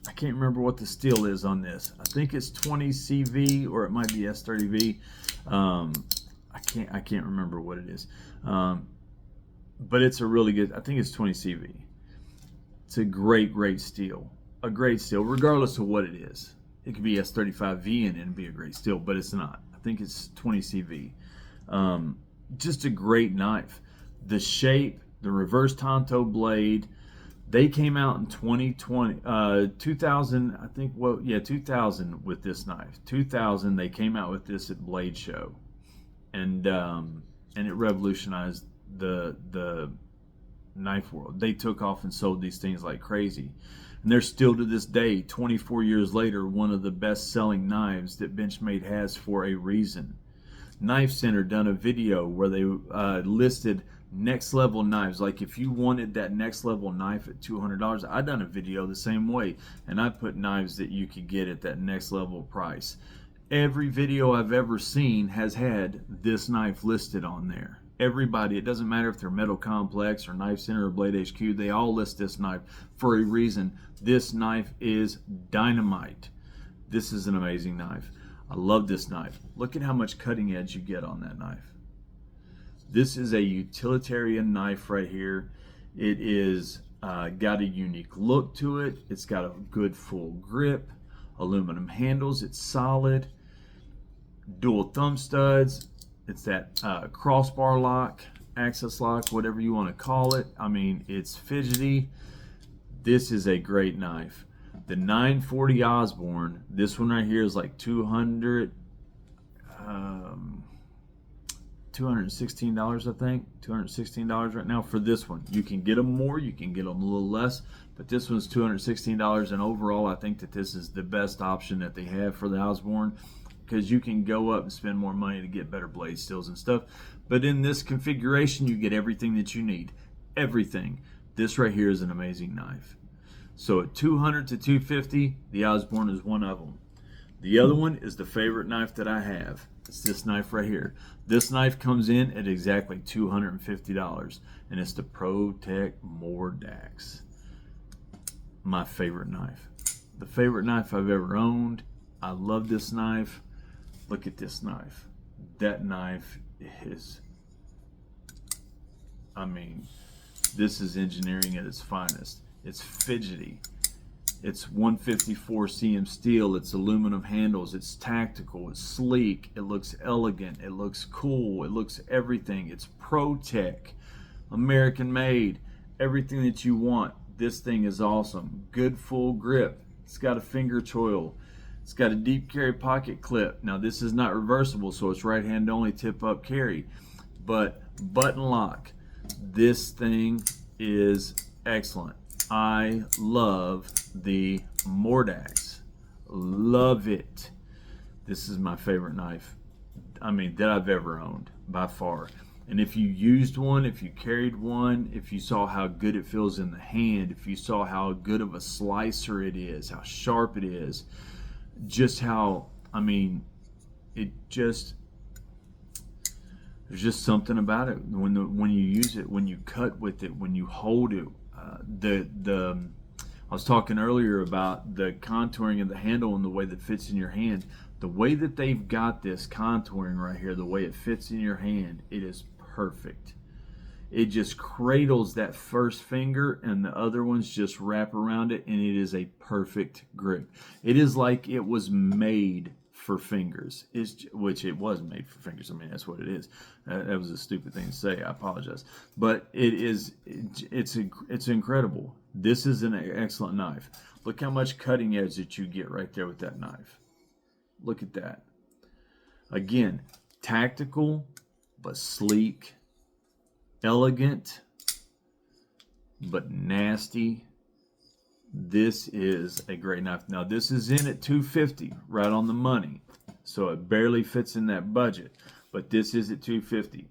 I can't remember what the steel is on this. I think it's 20 CV, or it might be S30V. I can't remember what it is. But it's a really good, I think it's 20 CV. It's a great steel. A great steel, regardless of what it is. It could be S35V and be a great steel, but it's not. I think it's 20 CV. Just a great knife. The shape, the reverse Tonto blade, they came out in 2020, 2000, I think, 2000 with this knife. 2000, they came out with this at Blade Show. And it revolutionized the knife world. They took off and sold these things like crazy. And they're still to this day, 24 years later, one of the best selling knives that Benchmade has for a reason. Knife Center done a video where they listed next level knives. Like if you wanted that next level knife at $200, I done a video the same way, and I put knives that you could get at that next level price. Every video I've ever seen has had this knife listed on there. Everybody, it doesn't matter if they're Metal Complex or Knife Center or Blade HQ, they all list this knife for a reason. This knife is dynamite. This is an amazing knife. I love this knife. Look at how much cutting edge you get on that knife. This is a utilitarian knife right here. It is got a unique look to it. It's got a good full grip, aluminum handles, it's solid, dual thumb studs. It's that crossbar lock, Axis lock, whatever you want to call it. I mean, it's fidgety. This is a great knife. The 940 Osborne, this one right here is like $216, I think. $216 right now for this one. You can get them more, you can get them a little less, but this one's $216, and overall I think that this is the best option that they have for the Osborne, because you can go up and spend more money to get better blade steels and stuff. But in this configuration, you get everything that you need. Everything. This right here is an amazing knife. So at $200 to $250, the Osborne is one of them. The other one is the favorite knife that I have. It's this knife right here. This knife comes in at exactly $250, and it's the ProTech Mordax. My favorite knife. The favorite knife I've ever owned. I love this knife. Look at this knife. That knife is I mean, this is engineering at its finest. It's fidgety. It's 154 cm steel. It's aluminum handles. It's tactical. It's sleek. It looks elegant. It looks cool. It looks everything. It's Pro-Tech, American made, everything that you want. This thing is awesome. Good full grip. It's got a finger choil. It's got a deep carry pocket clip. Now this is not reversible, so it's right hand only, tip up carry, but button lock. This thing is excellent. I love the Mordax. Love it. This is my favorite knife, I mean, that I've ever owned by far. And if you used one, if you carried one, if you saw how good it feels in the hand, if you saw how good of a slicer it is, how sharp it is, just how, I mean, it just, there's just something about it when you use it, when you cut with it, when you hold it. I was talking earlier about the contouring of the handle and the way that fits in your hand. The way that they've got this contouring right here, the way it fits in your hand, it is perfect. It just cradles that first finger and the other ones just wrap around it, and it is a perfect grip. It is like it was made for fingers, which it was made for fingers. I mean, that's what it is. That was a stupid thing to say. I apologize, but it's incredible. This is an excellent knife. Look how much cutting edge that you get right there with that knife. Look at that. Again, tactical but sleek, elegant but nasty. This is a great knife. Now this is in at $250, right on the money, so it barely fits in that budget, but this is at $250.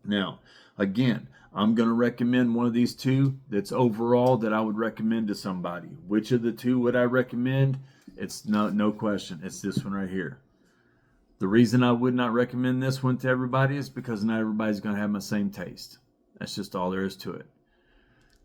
Now again, I'm going to recommend one of these two that's overall that I would recommend to somebody. Which of the two would I recommend? It's no question, it's this one right here. The reason I would not recommend this one to everybody is because not everybody's going to have my same taste. That's just all there is to it.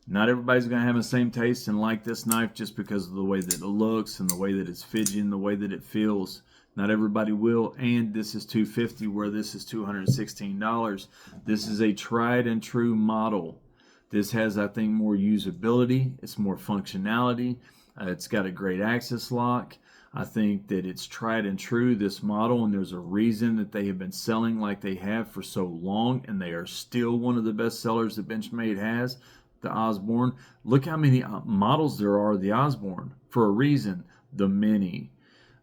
Not everybody's going to have the same taste and like this knife just because of the way that it looks and the way that it's fidgety and the way that it feels. Not everybody will, and this is $250 where this is $216. This is a tried and true model. This has, I think, more usability. It's more functionality. It's got a great access lock. I think that it's tried and true, this model, and there's a reason that they have been selling like they have for so long, and they are still one of the best sellers that Benchmade has. The Osborne. Look how many models there are of the Osborne for a reason. The Mini.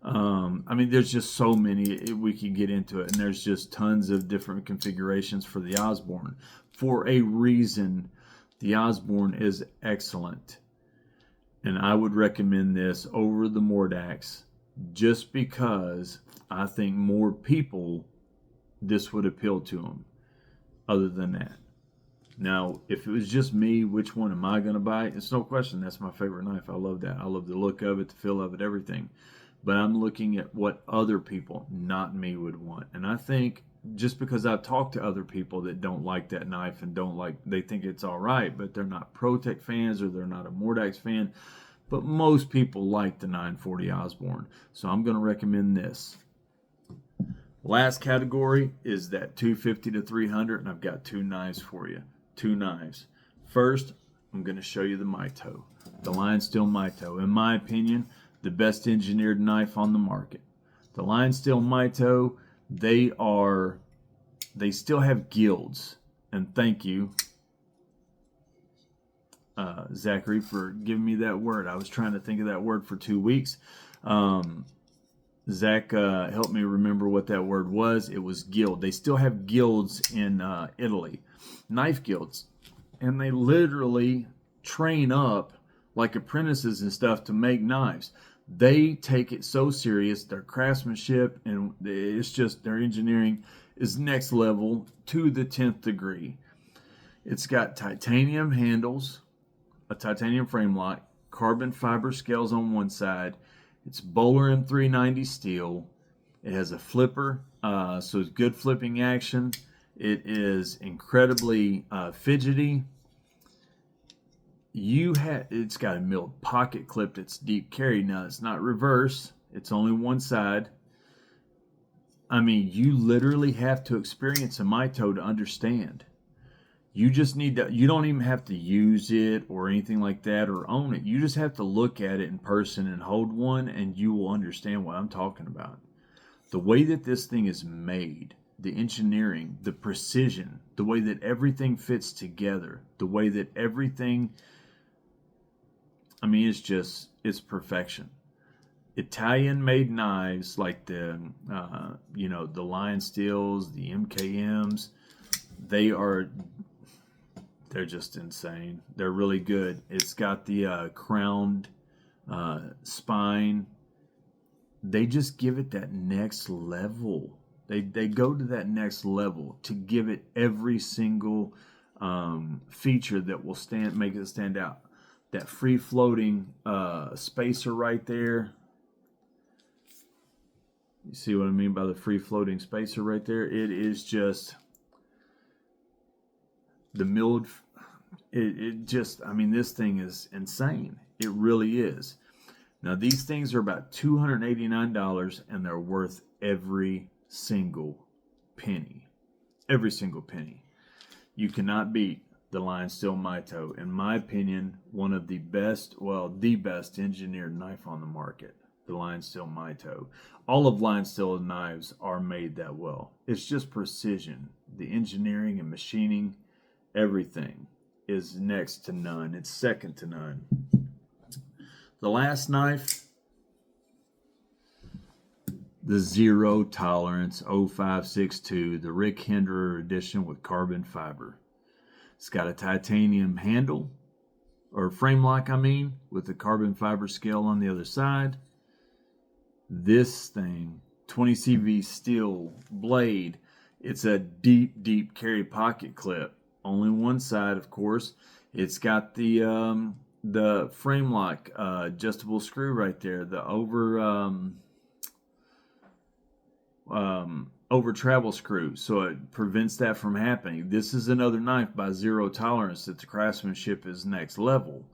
I mean, there's just so many we could get into it, and there's just tons of different configurations for the Osborne for a reason. The Osborne is excellent, and I would recommend this over the Mordax just because I think more people this would appeal to them. Other than that. Now, if it was just me, which one am I going to buy? It's no question. That's my favorite knife. I love that. I love the look of it, the feel of it, everything. But I'm looking at what other people, not me, would want. And I think just because I've talked to other people that don't like that knife and they think it's all right, but they're not Pro-Tech fans or they're not a Mordax fan. But most people like the 940 Osborne. So I'm going to recommend this. Last category is that $250 to $300, and I've got two knives for you. Two knives. First, I'm going to show you the Mito, the Lion Steel Mito. In my opinion, the best engineered knife on the market. The Lion Steel Mito, they still have gills, and thank you, Zachary, for giving me that word. I was trying to think of that word for 2 weeks. Zach helped me remember what that word was. It was guild. They still have guilds in Italy, knife guilds, and they literally train up like apprentices and stuff to make knives. They take it so serious. Their craftsmanship and it's just their engineering is next level to the 10th degree. It's got titanium handles, a titanium frame lock, carbon fiber scales on one side. It's Bowler M390 steel. It has a flipper, so it's good flipping action. It is incredibly fidgety. It's got a milled pocket clip that's deep carry. Now it's not reverse. It's only one side. I mean, you literally have to experience a Mito to understand. You just need to, you don't even have to use it or anything like that or own it. You just have to look at it in person and hold one, and you will understand what I'm talking about. The way that this thing is made, the engineering, the precision, the way that everything fits together, the way that everything, I mean, it's perfection. Italian made knives like the Lion Steels, the MKMs, they are, they're just insane. They're really good. It's got the crowned spine. They just give it that next level. They go to that next level to give it every single feature that will make it stand out. That free floating spacer right there. You see what I mean by the free floating spacer right there? It is just the milled. It just, I mean, this thing is insane. It really is. Now, these things are about $289, and they're worth every single penny. Every single penny. You cannot beat the Lion Steel Mito. In my opinion, one of the best, well, the best engineered knife on the market. The Lion Steel Mito. All of Lion Steel knives are made that well. It's just precision. The engineering and machining, everything is next to none. It's second to none. The last knife, the Zero Tolerance 0562, the Rick Hinderer edition with carbon fiber. It's got a titanium handle, or frame lock, with the carbon fiber scale on the other side. This thing, 20 CV steel blade, it's a deep, deep carry pocket clip. Only one side, of course. It's got the frame lock adjustable screw right there. The over travel screw, so it prevents that from happening. This is another knife by Zero Tolerance that the craftsmanship is next level.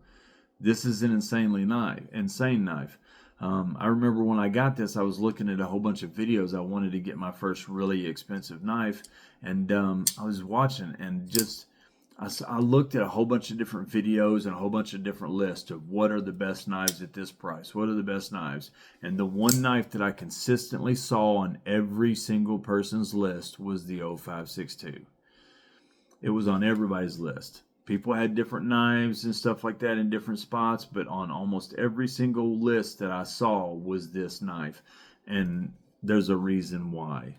This is an insane knife. I remember when I got this, I was looking at a whole bunch of videos. I wanted to get my first really expensive knife, and I was watching, and just I looked at a whole bunch of different videos and a whole bunch of different lists of what are the best knives at this price. What are the best knives? And the one knife that I consistently saw on every single person's list was the 0562. It was on everybody's list. People had different knives and stuff like that in different spots, but on almost every single list that I saw was this knife. And there's a reason why.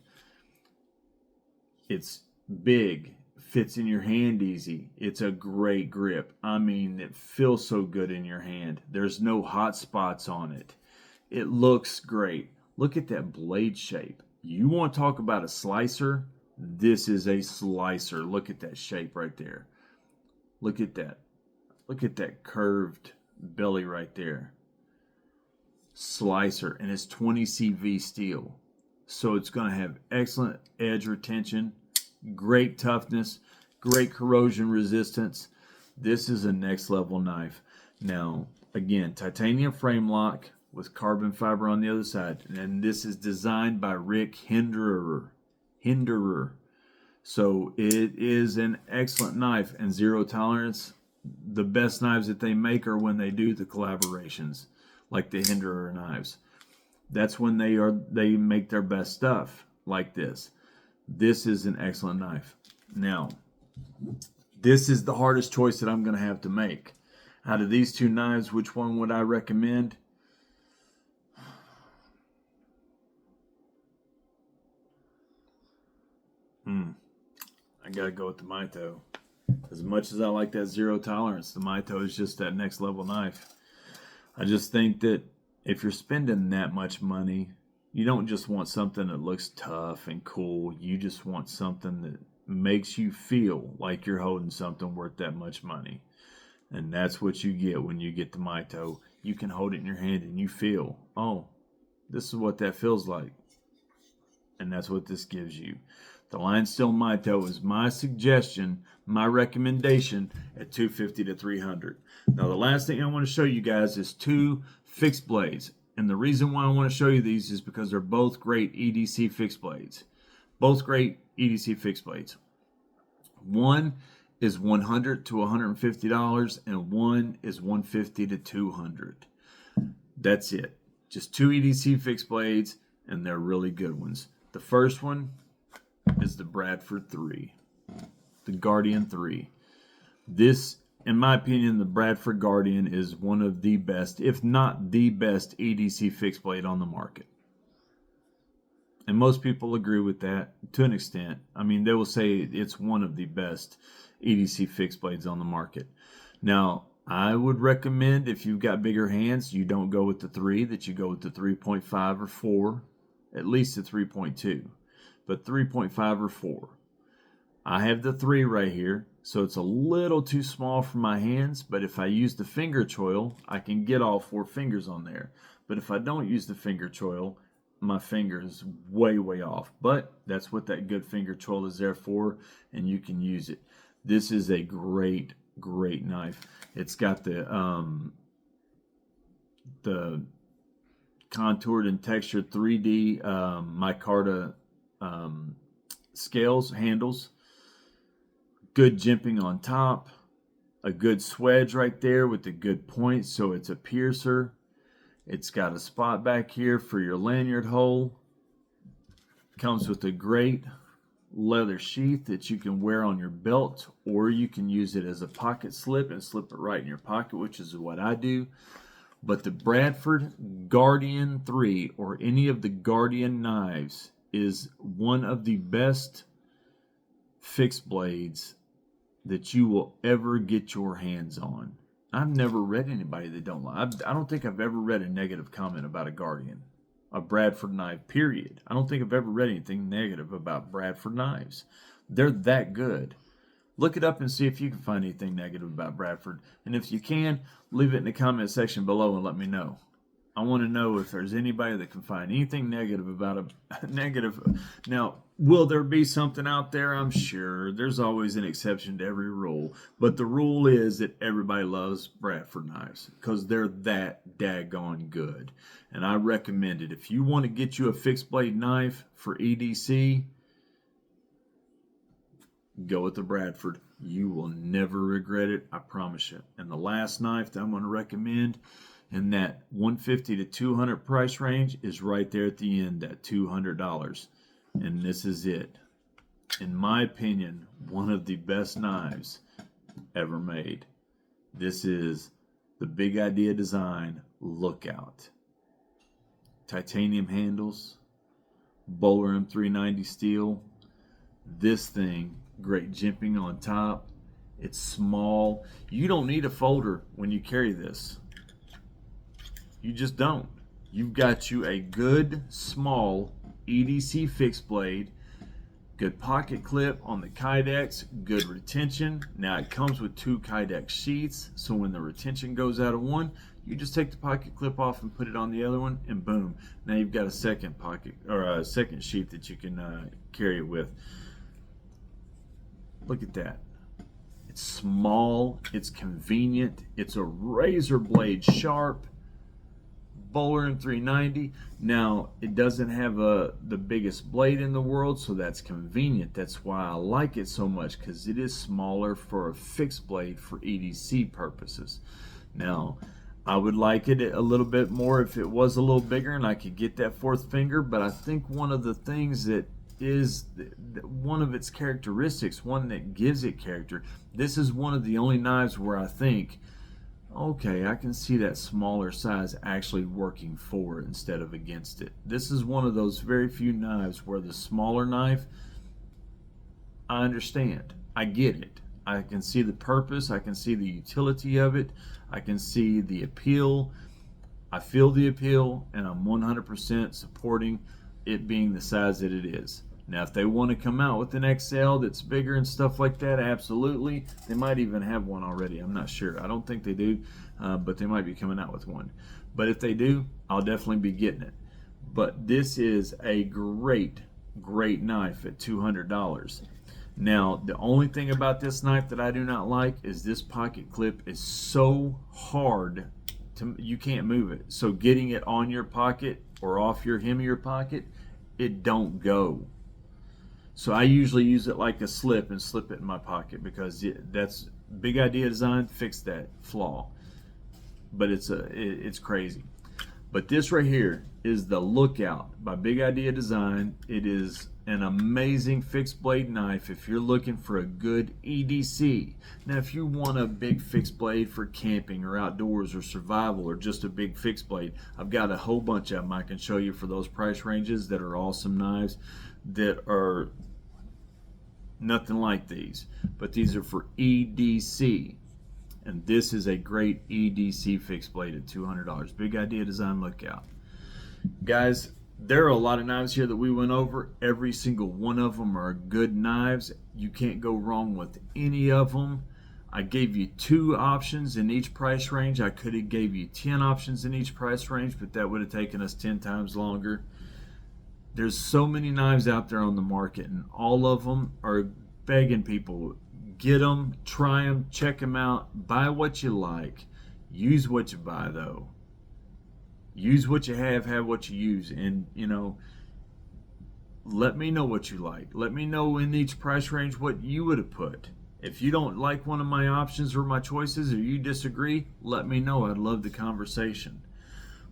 It's big, fits in your hand easy. It's a great grip. I mean, it feels so good in your hand. There's no hot spots on it. It looks great. Look at that blade shape. You want to talk about a slicer? This is a slicer. Look at that shape right there. Look at that. Look at that curved belly right there. Slicer, and it's 20 CV steel. So it's going to have excellent edge retention, great toughness, great corrosion resistance. This is a next level knife. Now, again, titanium frame lock with carbon fiber on the other side. And this is designed by Rick Hinderer. So it is an excellent knife, and Zero Tolerance, the best knives that they make are when they do the collaborations, like the Hinderer knives. That's when they make their best stuff like this. This is an excellent knife. Now, this is the hardest choice that I'm going to have to make. Out of these two knives, which one would I recommend? I gotta go with the Mito. As much as I like that Zero Tolerance, the Mito is just that next level knife. I just think that if you're spending that much money, you don't just want something that looks tough and cool. You just want something that makes you feel like you're holding something worth that much money. And that's what you get when you get the Mito. You can hold it in your hand and you feel, oh, this is what that feels like. And that's what this gives you. The Lion Steel Mito is my suggestion, my recommendation at $250 to $300. Now, the last thing I want to show you guys is two fixed blades. And the reason why I want to show you these is because they're both great EDC fixed blades. Both great EDC fixed blades. One is $100 to $150, and one is $150 to $200. That's it. Just two EDC fixed blades, and they're really good ones. The first one is the Bradford 3, the Guardian 3. This, in my opinion, the Bradford Guardian is one of the best, if not the best, EDC fixed blade on the market. And most people agree with that to an extent. I mean, they will say it's one of the best EDC fixed blades on the market. Now, I would recommend, if you've got bigger hands, you don't go with the 3, that you go with the 3.5 or 4, at least the 3.2, but 3.5 or 4. I have the 3 right here, so it's a little too small for my hands, but if I use the finger choil, I can get all 4 fingers on there. But if I don't use the finger choil, my finger is way off. But that's what that good finger choil is there for, and you can use it. This is a great knife. It's got the contoured and textured 3D micarta scales, handles. Good jimping on top. A good swedge right there with a good point, so it's a piercer. It's got a spot back here for your lanyard hole. Comes with a great leather sheath that you can wear on your belt, or you can use it as a pocket slip and slip it right in your pocket, which is what I do. But the Bradford Guardian 3, or any of the Guardian knives, is one of the best fixed blades that you will ever get your hands on. I've never read anybody that don't like. I don't think I've ever read a negative comment about a Guardian, a Bradford knife, period. I don't think I've ever read anything negative about Bradford knives. They're that good. Look it up and see if you can find anything negative about Bradford. And if you can, leave it in the comment section below and let me know. I want to know if there's anybody that can find anything negative about a negative. Now, will there be something out there? I'm sure. There's always an exception to every rule. But the rule is that everybody loves Bradford knives because they're that daggone good. And I recommend it. If you want to get you a fixed blade knife for EDC, go with the Bradford. You will never regret it. I promise you. And the last knife that I'm going to recommend in that $150 to $200 price range is right there at the end, at $200. And this is it. In my opinion, one of the best knives ever made. This is the Big Idea Design Lookout. Titanium handles, Bowler M390 steel. This thing, great jimping on top. It's small. You don't need a folder when you carry this. You just don't. You've got you a good small EDC fixed blade, good pocket clip on the Kydex, good retention. Now it comes with 2 Kydex sheaths, so when the retention goes out of one, you just take the pocket clip off and put it on the other one, and boom, now you've got a second pocket or a second sheath that you can carry it with. Look at that. It's small, it's convenient, it's a razor blade sharp Bowler M390. Now, it doesn't have the biggest blade in the world, so that's convenient. That's why I like it so much, because it is smaller for a fixed blade for EDC purposes. Now, I would like it a little bit more if it was a little bigger and I could get that 4th finger, but I think one of the things that is one of its characteristics, one that gives it character, this is one of the only knives where I think, okay, I can see that smaller size actually working for it instead of against it. This is one of those very few knives where the smaller knife, I understand. I get it. I can see the purpose. I can see the utility of it. I can see the appeal. I feel the appeal, and I'm 100% supporting it being the size that it is. Now, if they want to come out with an XL that's bigger and stuff like that, absolutely. They might even have one already. I'm not sure. I don't think they do, but they might be coming out with one. But if they do, I'll definitely be getting it. But this is a great knife at $200. Now, the only thing about this knife that I do not like is this pocket clip is so hard you can't move it. So getting it on your pocket or off your hem of your pocket, it don't go. So I usually use it like a slip and slip it in my pocket, because that's Big Idea Design fixed that flaw. But it's crazy. But this right here is the Lookout by Big Idea Design. It is an amazing fixed blade knife if you're looking for a good EDC. Now, if you want a big fixed blade for camping or outdoors or survival, or just a big fixed blade, I've got a whole bunch of them I can show you for those price ranges that are awesome knives that are nothing like these. But these are for EDC. And this is a great EDC fixed blade at $200. Big Idea Design Lookout. Guys, there are a lot of knives here that we went over. Every single one of them are good knives. You can't go wrong with any of them. I gave you 2 options in each price range. I could have gave you 10 options in each price range, but that would have taken us 10 times longer. There's so many knives out there on the market, and all of them are begging people, get them, try them, check them out, buy what you like, use what you buy though. Use what you have what you use, and let me know what you like. Let me know in each price range what you would have put. If you don't like one of my options or my choices, or you disagree, let me know. I'd love the conversation.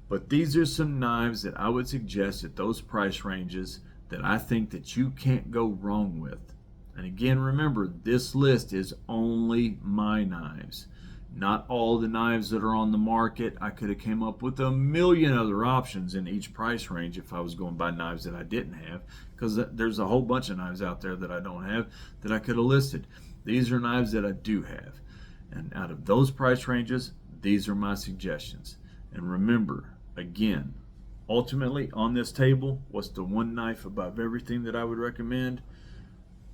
But these are some knives that I would suggest at those price ranges that I think that you can't go wrong with. And again, remember, this list is only my knives, not all the knives that are on the market. I could have came up with a million other options in each price range if I was going by knives that I didn't have, because there's a whole bunch of knives out there that I don't have that I could have listed. These are knives that I do have. And out of those price ranges, these are my suggestions. And remember, again, ultimately on this table, what's the one knife above everything that I would recommend?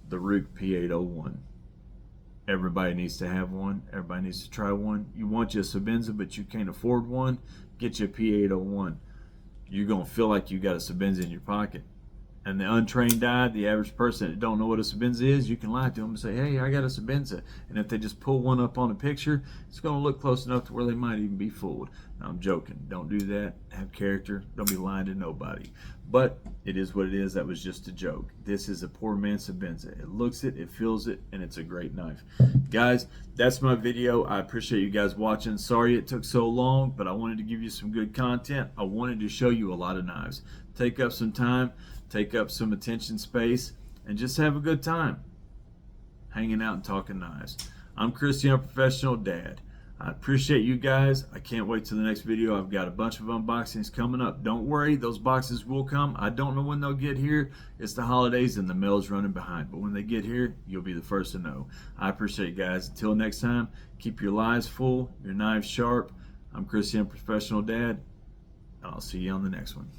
The Ruke P801. Everybody needs to have one. Everybody needs to try one. You want your Sebenza, but you can't afford one, get your P801. You're going to feel like you got a Sebenza in your pocket. And the untrained eye, the average person that don't know what a Sebenza is, you can lie to them and say, hey, I got a Sebenza. And if they just pull one up on a picture, it's going to look close enough to where they might even be fooled. Now, I'm joking. Don't do that. Have character. Don't be lying to nobody. But it is what it is. That was just a joke. This is a poor man's Sebenza. It looks it, it feels it, and it's a great knife. Guys, that's my video. I appreciate you guys watching. Sorry it took so long, but I wanted to give you some good content. I wanted to show you a lot of knives. Take up some time, take up some attention space, and just have a good time hanging out and talking knives. I'm Chris Young, Professional Dad. I appreciate you guys. I can't wait till the next video. I've got a bunch of unboxings coming up. Don't worry, those boxes will come. I don't know when they'll get here. It's the holidays and the mail's running behind. But when they get here, you'll be the first to know. I appreciate you guys. Until next time, keep your lives full, your knives sharp. I'm Chris Young, Professional Dad, and I'll see you on the next one.